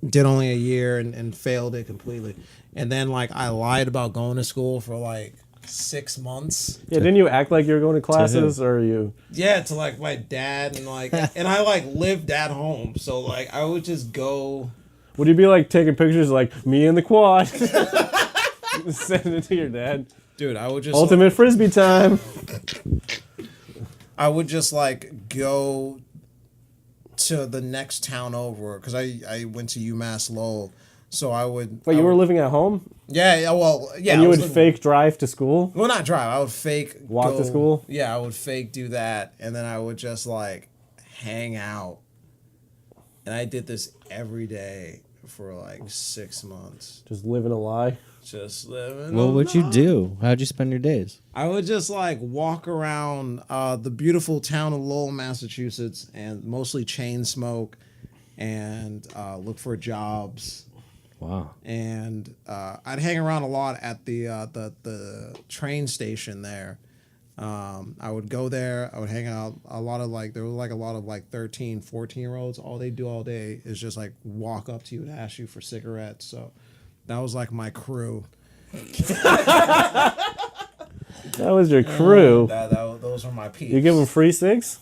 did only a year and failed it completely, and then like I lied about going to school for like 6 months. Yeah, didn't you act like you were going to classes, or you? Yeah, to like my dad and like, and I like lived at home, so like I would just go. Would you be like taking pictures like me in the quad? Send it to your dad. Dude, I would just Ultimate frisbee time. I would just like go to the next town over because I went to UMass Lowell, so I would. Wait, you were living at home, Yeah. Well, yeah. and I you was would living- fake drive to school. Well, not drive. I would fake Walk to school? Yeah, I would fake do that, and then I would just like hang out, and I did this every day for like 6 months. Just living a lie. Just living. What a would you lie. do? How'd you spend your days? I would just like walk around the beautiful town of Lowell, Massachusetts, and mostly chain smoke, and look for jobs. Wow. And I'd hang around a lot at the train station there. I would go there. I would hang out a lot of like there were like a lot of like 13, 14-year-olds. All they do all day is just like walk up to you and ask you for cigarettes. So that was like my crew. That was your crew. Those were my peeps. You give them free cigs?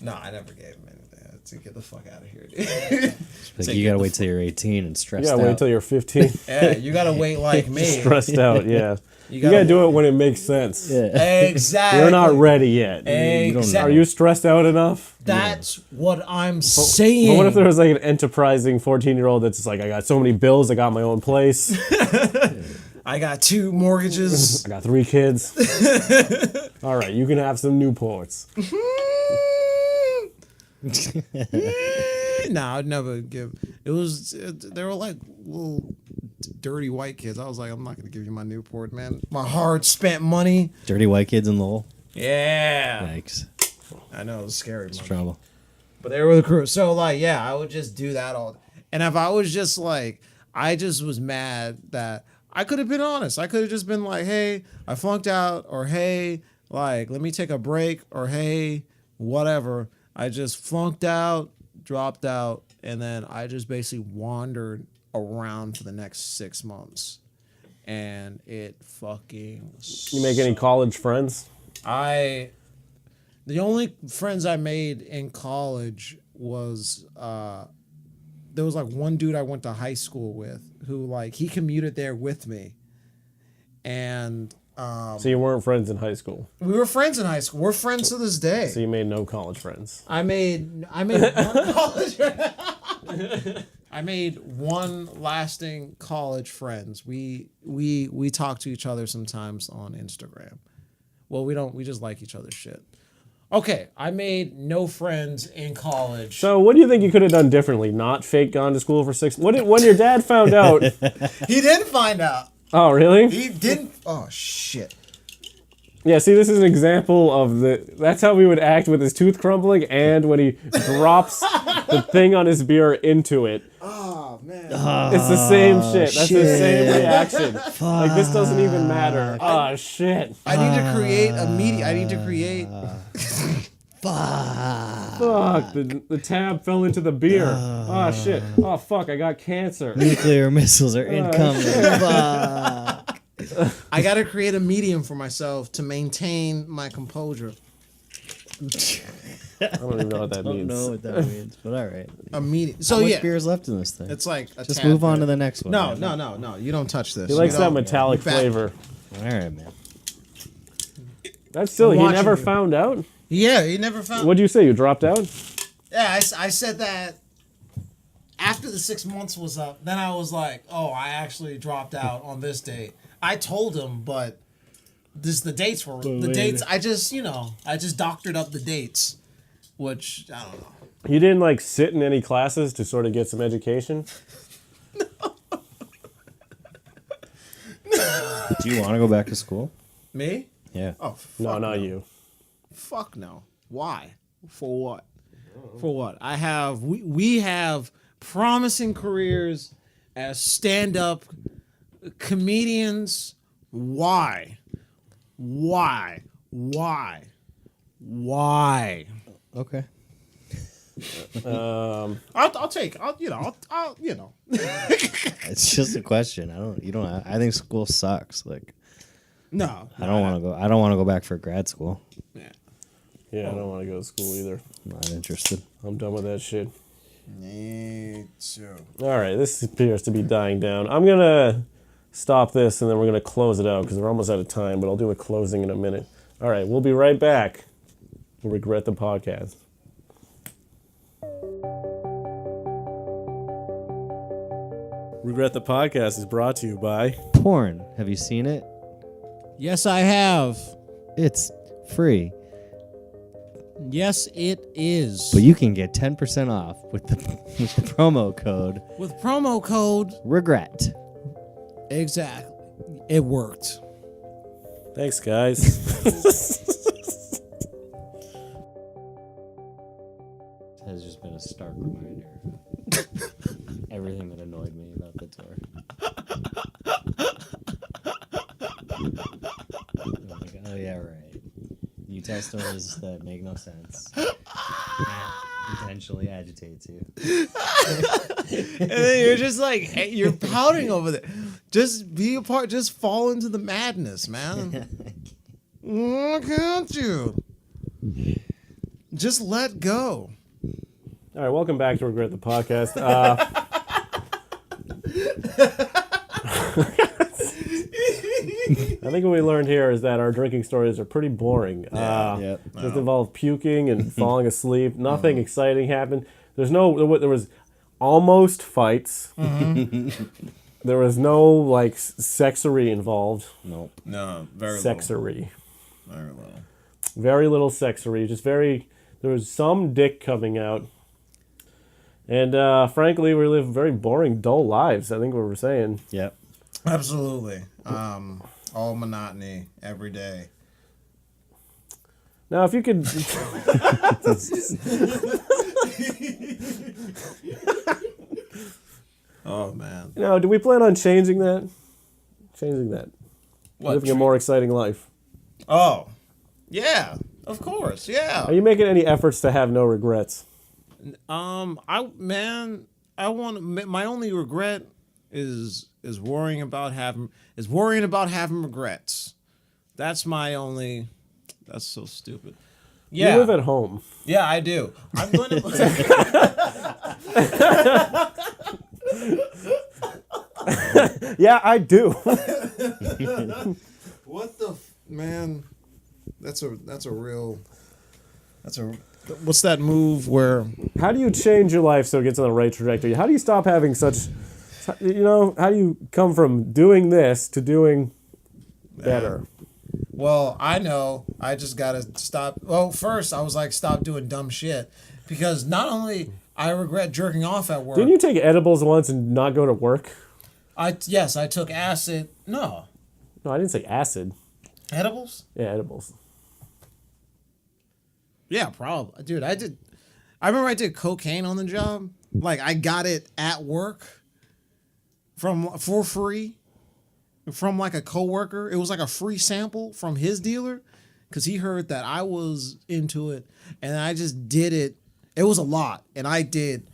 No, I never gave them anything. To get the fuck out of here, dude. Like you gotta wait till you're 18 and stressed Yeah, out. wait until you're 15. Yeah, you gotta wait like me. Stressed out, yeah. You gotta do it when it makes sense. Yeah. Exactly. You're not ready yet. Exactly. Are you stressed out enough? That's what I'm saying. But what if there was like an enterprising 14-year-old that's just like, I got so many bills, I got my own place, I got 2 mortgages. I got 3 kids. All right, you can have some Newports. Nah, I'd never give. It was they were like little dirty white kids. I was like, I'm not gonna give you my Newport, man. My hard spent money. Dirty white kids in Lowell. Yeah, Yikes. I know it was scary. It's man. trouble. But they were the crew. So like, yeah, I would just do that all. And if I was just like, I just was mad that I could have been honest. I could have just been like, hey, I flunked out, or hey, like, let me take a break, or hey, whatever. I just flunked out, dropped out, and then I just basically wandered around for the next 6 months. And it fucking You make any college friends? the only friends I made in college was there was like one dude I went to high school with who like he commuted there with me. And So you weren't friends in high school. we were friends in high school. We're friends to this day. So you made no college friends. I made one college. I made one lasting college friends. We talk to each other sometimes on Instagram. Well, we don't. We just like each other's shit. Okay, I made no friends in college. So what do you think you could have done differently? Not fake gone to school for 6? When your dad found out? He didn't find out. Oh, really? He didn't. Oh shit. Yeah, see, this is an example of that's how we would act with his tooth crumbling and when he drops the thing on his beer into it. Oh man. It's the same shit. That's the same reaction. Like, this doesn't even matter. Oh, shit. I need to create a media. I need to create. Fuck, the tab fell into the beer. Oh, shit. Oh, fuck, I got cancer. Nuclear missiles are incoming. Fuck. I got to create a medium for myself to maintain my composure. I don't even know what that I don't means. know what that means, but all right. A medium. So How much yeah, beer is left in this thing? it's like a Just tad move on bit. to the next one. No, man. no. You don't touch this. He likes You that don't- metallic Back- flavor. All right, man. That's silly. I'm He watching never you. found out? Yeah, he never found. What'd you say? You dropped out? Yeah, I said that after the 6 months was up. Then I was like, oh, I actually dropped out on this date. I told him, but the dates were the dates. I just doctored up the dates, which I don't know. You didn't, like, sit in any classes to sort of get some education? Do you want to go back to school? Me? Yeah. Oh, fuck No, not you. Fuck no. Why? For what? For what? We have promising careers as stand-up comedians. Why? Okay. I'll It's just a question. I think school sucks. Like, No. I don't want to go back for grad school. Yeah. Yeah, I don't want to go to school either. I'm not interested. I'm done with that shit. Me too. All right, this appears to be dying down. I'm going to stop this, and then we're going to close it out because we're almost out of time, but I'll do a closing in a minute. All right, we'll be right back. We'll regret the podcast. Regret the Podcast is brought to you by... Porn. Have you seen it? Yes, I have. It's free. Yes, it is. But you can get 10% off with the promo code With promo code, REGRET. exactly. It worked. Thanks, guys. Has just been a stark reminder of everything that annoyed me about the tour. Like, oh yeah, right. Utah stories that make no sense. Potentially agitates you. And then you're just like, hey, you're pouting over there. Just be a part. Just fall into the madness, man. Why can't you? Just let go. All right, welcome back to Regret the Podcast. I think what we learned here is that our drinking stories are pretty boring. Yep. Just involve puking and falling asleep. Nothing exciting happened. There was almost fights. There was no like sexery involved. Nope. No, very Sexery. Very little. Very little sexery. There was some dick coming out. And frankly, we live very boring, dull lives. I think what we're saying. Yep. Absolutely. All monotony every day. Now, if you could, Oh man. do we plan on changing that? Changing that, What? living a more exciting life. Oh, yeah. Of course, yeah. Are you making any efforts to have no regrets? I want my only regret is worrying about having regrets. That's my only. That's so stupid. Yeah, You live at home. yeah, I do. I'm going to. Yeah, I do. What the man? That's a real. What's that move where? How do you change your life so it gets on the right trajectory? How do you stop having such, how do you come from doing this to doing better? Well, I know. I just gotta stop. Well, first I was like, stop doing dumb shit, because not only I regret jerking off at work. Didn't you take edibles once and not go to work? I took acid. No, No, I didn't say acid. edibles. Yeah, edibles. Yeah, probably, dude. I remember I did cocaine on the job. Like I got it at work for free from like a coworker. It was like a free sample from his dealer because he heard that I was into it, and I just did it. It was a lot, and I did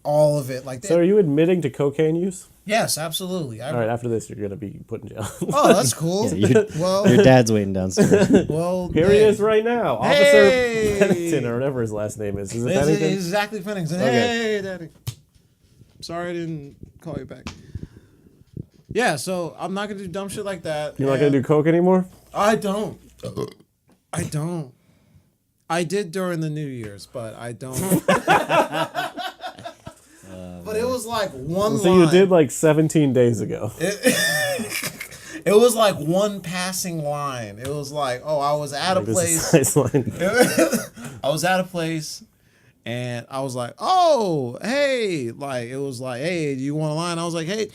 all of it. Like So are you admitting to cocaine use? yes, absolutely. All right, after this, you're going to be put in jail. Oh, that's cool. Yeah, well, Your dad's waiting downstairs. well, Here he hey. is right now. Officer Hey! Pennington, or whatever his last name is. Is it It's Pennington? exactly Pennington. Okay. Hey, Daddy. Sorry I didn't call you back. Yeah, so I'm not gonna do dumb shit like that. You're not going to do coke anymore? I don't. I don't. I did during the New Year's, but I don't. But it was like one So line. you did like 17 days ago. It was like one passing line. It was like, oh, I was at a This place. is nice line. I was at a place, and I was like, oh, hey. Like, it was like, hey, do you want a line? I was like, hey.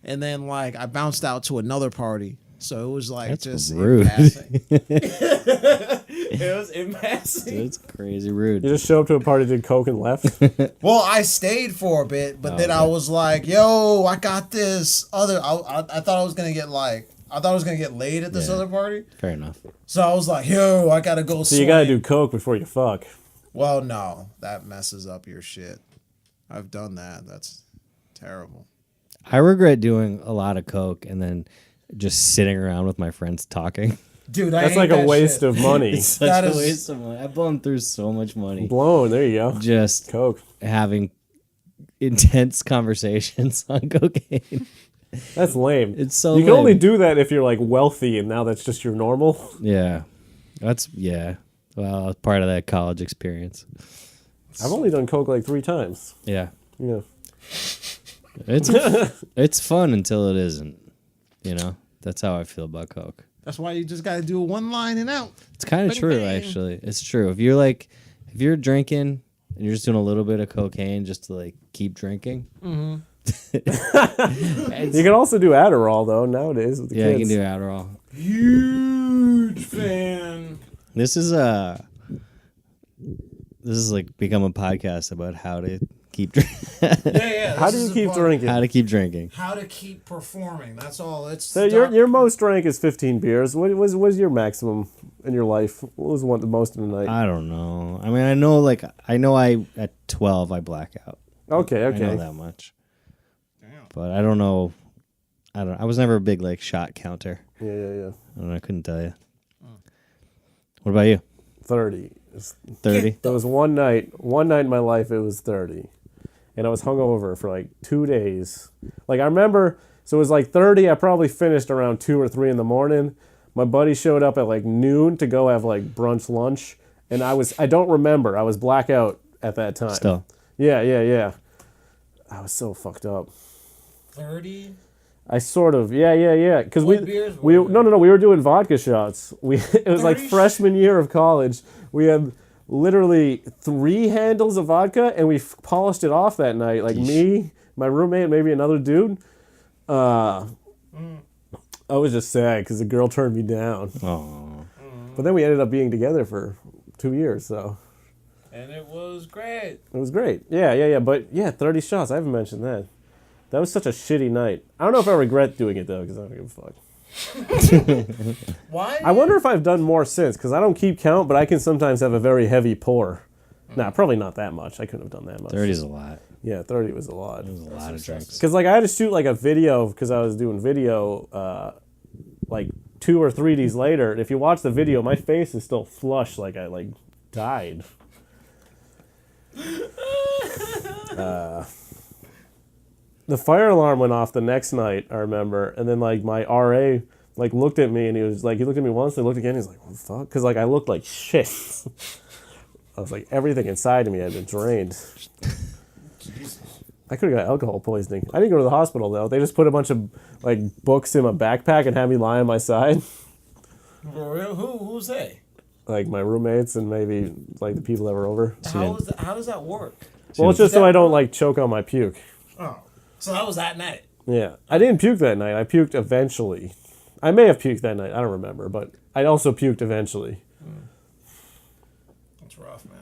And then, like, I bounced out to another party. So it was like That's just rude. in passing. It was in passing. That's crazy rude. You just show up to a party, did coke, and left? Well, I stayed for a bit, but then I was like, yo, I got this other. I thought I was gonna get laid at this Yeah. other party. Fair enough. So I was like, yo, I gotta go. So you got to do coke before you fuck. Well, no, that messes up your shit. I've done that. That's terrible. I regret doing a lot of coke and then just sitting around with my friends talking. Dude, I That's hate like a that waste shit. of money. It's such That a is- waste of money. I've blown through so much money Blown. There you go. just Coke. having intense conversations on cocaine. That's lame. It's so You can only lame. do that if you're like wealthy, and now that's just your normal. Yeah. Yeah. Well, part of that college experience. I've only done coke like 3 times. Yeah. Yeah. It's fun until it isn't. You know? That's how I feel about coke. That's why you just gotta do one line and out. It's kind of Bang, true, bang. actually. It's true. If you're drinking and you're just doing a little bit of cocaine just to like keep drinking. Mm-hmm. You can also do Adderall though nowadays with the Yeah, kids. you can do Adderall. Huge fan. This is like become a podcast about how to keep Yeah. How this do you is keep about drinking? how to keep drinking. How to keep performing. That's all. It's So your most drank is 15 beers. What was your maximum in your life? What was the most in a night? I don't know. I mean, I know at 12 I black out. Okay. I know that much. But I don't know. I was never a big like shot counter. Yeah. I don't know, I couldn't tell you. What about you? 30. 30? There was one night in my life it was 30. And I was hungover for like 2 days. Like I remember, so it was like 30. I probably finished around 2 or 3 in the morning. My buddy showed up at like noon to go have like brunch lunch. And I don't remember. I was blackout at that time. Still. Yeah. I was so fucked up. 30. I sort of, yeah. Because What beers we were no, we were doing vodka shots. It was like 30 freshman year of college. We had literally 3 handles of vodka, and we polished it off that night. Like me, my roommate, maybe another dude. I was just sad because the girl turned me down. Oh. But then we ended up being together for 2 years, so And it was great. it was great. Yeah. But yeah, 30 shots. I haven't mentioned that. That was such a shitty night. I don't know if I regret doing it though, because I don't give a fuck. Why? I wonder if I've done more since, because I don't keep count, but I can sometimes have a very heavy pour. Nah, probably not that much. I couldn't have done that much. 30 is a lot. Yeah, 30 was a lot. It was a lot of drinks. Because like I had to shoot like a video because I was doing video like 2 or 3 days later. And if you watch the video, my face is still flushed like I like died. The fire alarm went off the next night, I remember, and then like my RA like looked at me and he looked at me once and looked again. He's like, "What the fuck?" Because like I looked like shit. I was like, everything inside of me had been drained. I could have got alcohol poisoning. I didn't go to the hospital though. They just put a bunch of like books in my backpack and had me lie on my side. For real? Who's they? Like my roommates and maybe like the people that were over. How does that work? Well, it's just so I don't like choke on my puke. Oh, so that was that night. Yeah, I didn't puke that night. I puked eventually. I may have puked that night. I don't remember, but I also puked eventually. That's rough, man.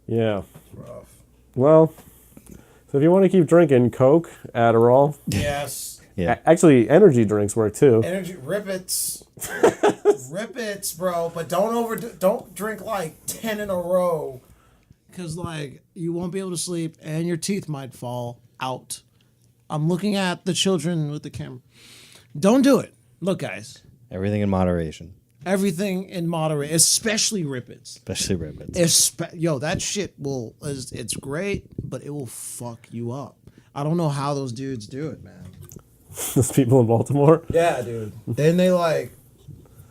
Yeah. That's rough. Well, so if you want to keep drinking Coke, Adderall. Yes. Yeah. Actually, energy drinks work too. Energy rippets. Rippets, bro. But don't drink like 10 in a row. Because like you won't be able to sleep and your teeth might fall out. I'm looking at the children with the camera. Don't do it. Look, guys. Everything in moderation. Everything in moderation, especially rippets. Especially ribbons. Yo, that shit it's great, but it will fuck you up. I don't know how those dudes do it, man. Those people in Baltimore. Yeah, dude. Then they like,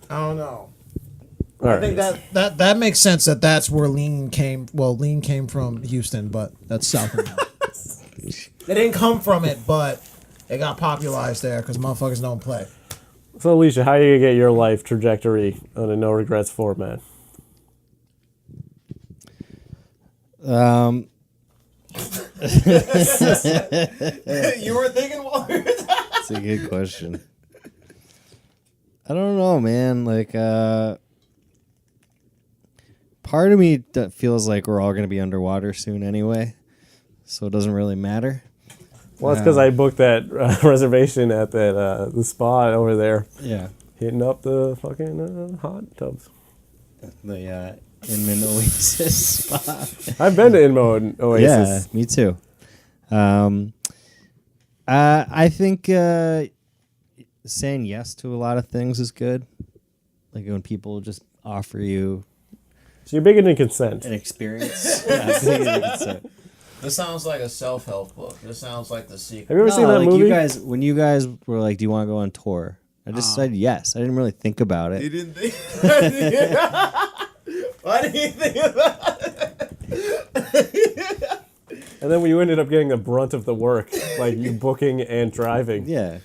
I don't know. All I think right. that makes sense that's where lean came. Well, lean came from Houston, but that's South America. They didn't come from it, but it got popularized there because motherfuckers don't play. So, Elisha, how are you going to get your life trajectory on a no regrets format? You were thinking what? That's a good question. I don't know, man. Like, part of me that feels like we're all going to be underwater soon anyway, so it doesn't really matter. Well, that's because I booked that reservation at that the spa over there. Yeah. Hitting up the fucking hot tubs. The Inman Oasis spa. I've been to Inman Oasis. Yeah, me too. I think saying yes to a lot of things is good. Like when people just offer you So you're big into consent. an experience. Yeah, big into consent. This sounds like a self-help book. This sounds like The Secret. Have you ever seen that like movie? when you guys were like, "Do you want to go on tour?" I just said yes. I didn't really think about it. You didn't think? Why did you think about it? And then you ended up getting the brunt of the work, like you booking and driving. Yeah,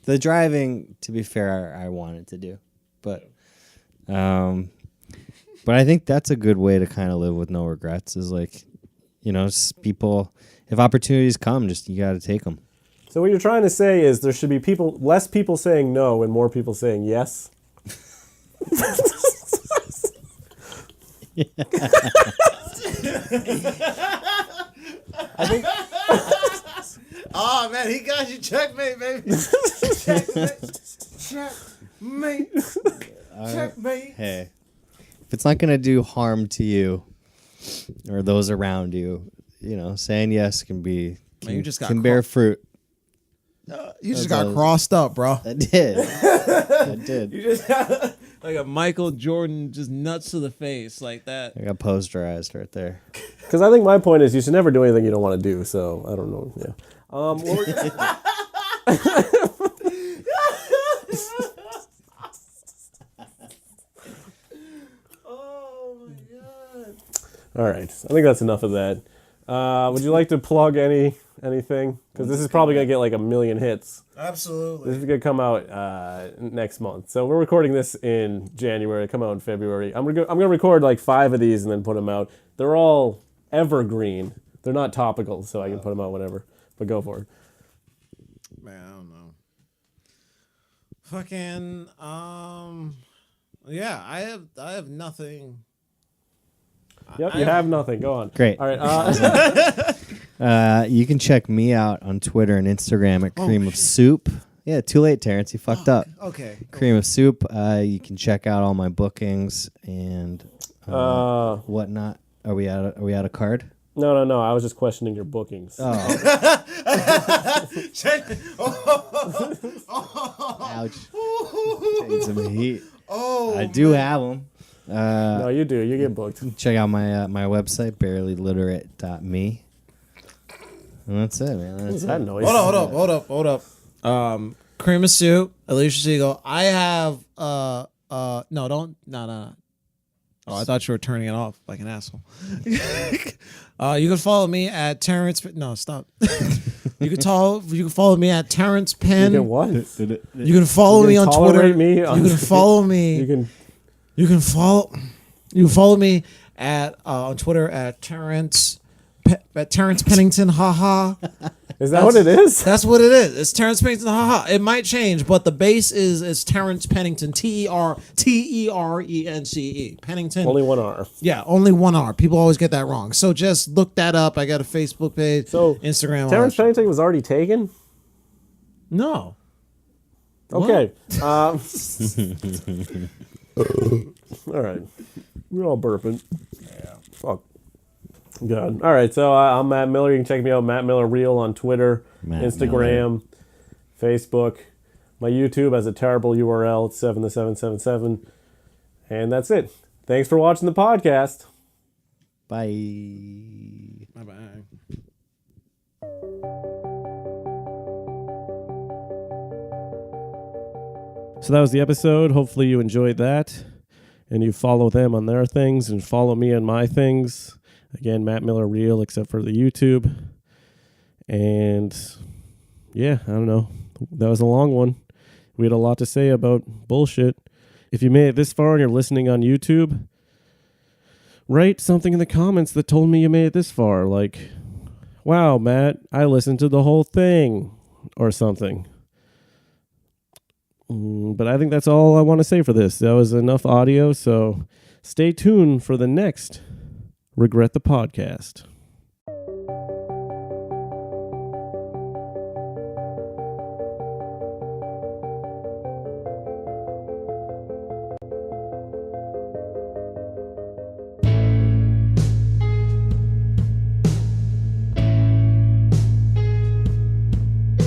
the driving. To be fair, I wanted to do, but I think that's a good way to kind of live with no regrets. Is like, just people. If opportunities come, you got to take them. So what you're trying to say is there should be less people saying no and more people saying yes. I think. Oh man, he got you. Checkmate, baby. Checkmate. Checkmate. Checkmate. Hey, if it's not gonna do harm to you or those around you, saying yes can you just got bear fruit. You just got crossed up, bro. I did. I did. You just got like a Michael Jordan, just nuts to the face like that. I got posterized right there. Because I think my point is you should never do anything you don't want to do. So I don't know. Yeah. Oh my god. All right. I think that's enough of that. Would you like to plug anything? Because this is probably going to get like 1 million hits. Absolutely. This is going to come out next month. So we're recording this in January. It'll come out in February. I'm going to record like 5 of these and then put them out. They're all evergreen. They're not topical, so I can put them out whenever. But go for it. Man, I don't know. Fucking yeah, I have nothing. Yep, you have nothing. Go on. Great. All right. You can check me out on Twitter and Instagram at Cream of Soup. Yeah, too late, Terrence. You fucked up. Okay. Cream of Soup. You can check out all my bookings and whatnot. Are we out a card? No. I was just questioning your bookings. Oh. Ouch. Taking some heat. Oh, I do have them. No, you do. You get booked. Check out my website, barelyliterate.me. And that's it, man. That's What's that noise? Hold up. Cream of Soup, Elisha Siegel. I have no. Oh, I thought you were turning it off like an asshole. You can follow me at Terence. No, stop. You can follow me at Terence Penn. You can what? You can follow me on Twitter. Me on you can follow me. You can follow me at on Twitter at Terence Pennington. Haha. Is that what it is? That's what it is. It's Terence Pennington. Haha. It might change, but the base is Terence Pennington. Terence. Pennington. Only one R. Yeah, only one R. People always get that wrong. So just look that up. I got a Facebook page, So Instagram. Terence Pennington was already taken? No. Okay. All right. We're all burping. Yeah. Fuck. God. All right. So I'm Matt Miller. You can check me out, Matt Miller Real, on Twitter, Matt Instagram, Facebook. My YouTube has a terrible URL. It's 7the777. And that's it. Thanks for watching the podcast. Bye. Bye-bye. So that was the episode. Hopefully you enjoyed that. And you follow them on their things and follow me on my things. Again, Matt Miller Real, except for the YouTube. And yeah, I don't know. That was a long one. We had a lot to say about bullshit. If you made it this far and you're listening on YouTube, write something in the comments that told me you made it this far. Like, wow, Matt, I listened to the whole thing. Or something. But I think that's all I want to say for this. That was enough audio, so stay tuned for the next Regret the Podcast.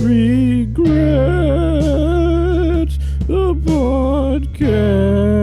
Regret the Podcast.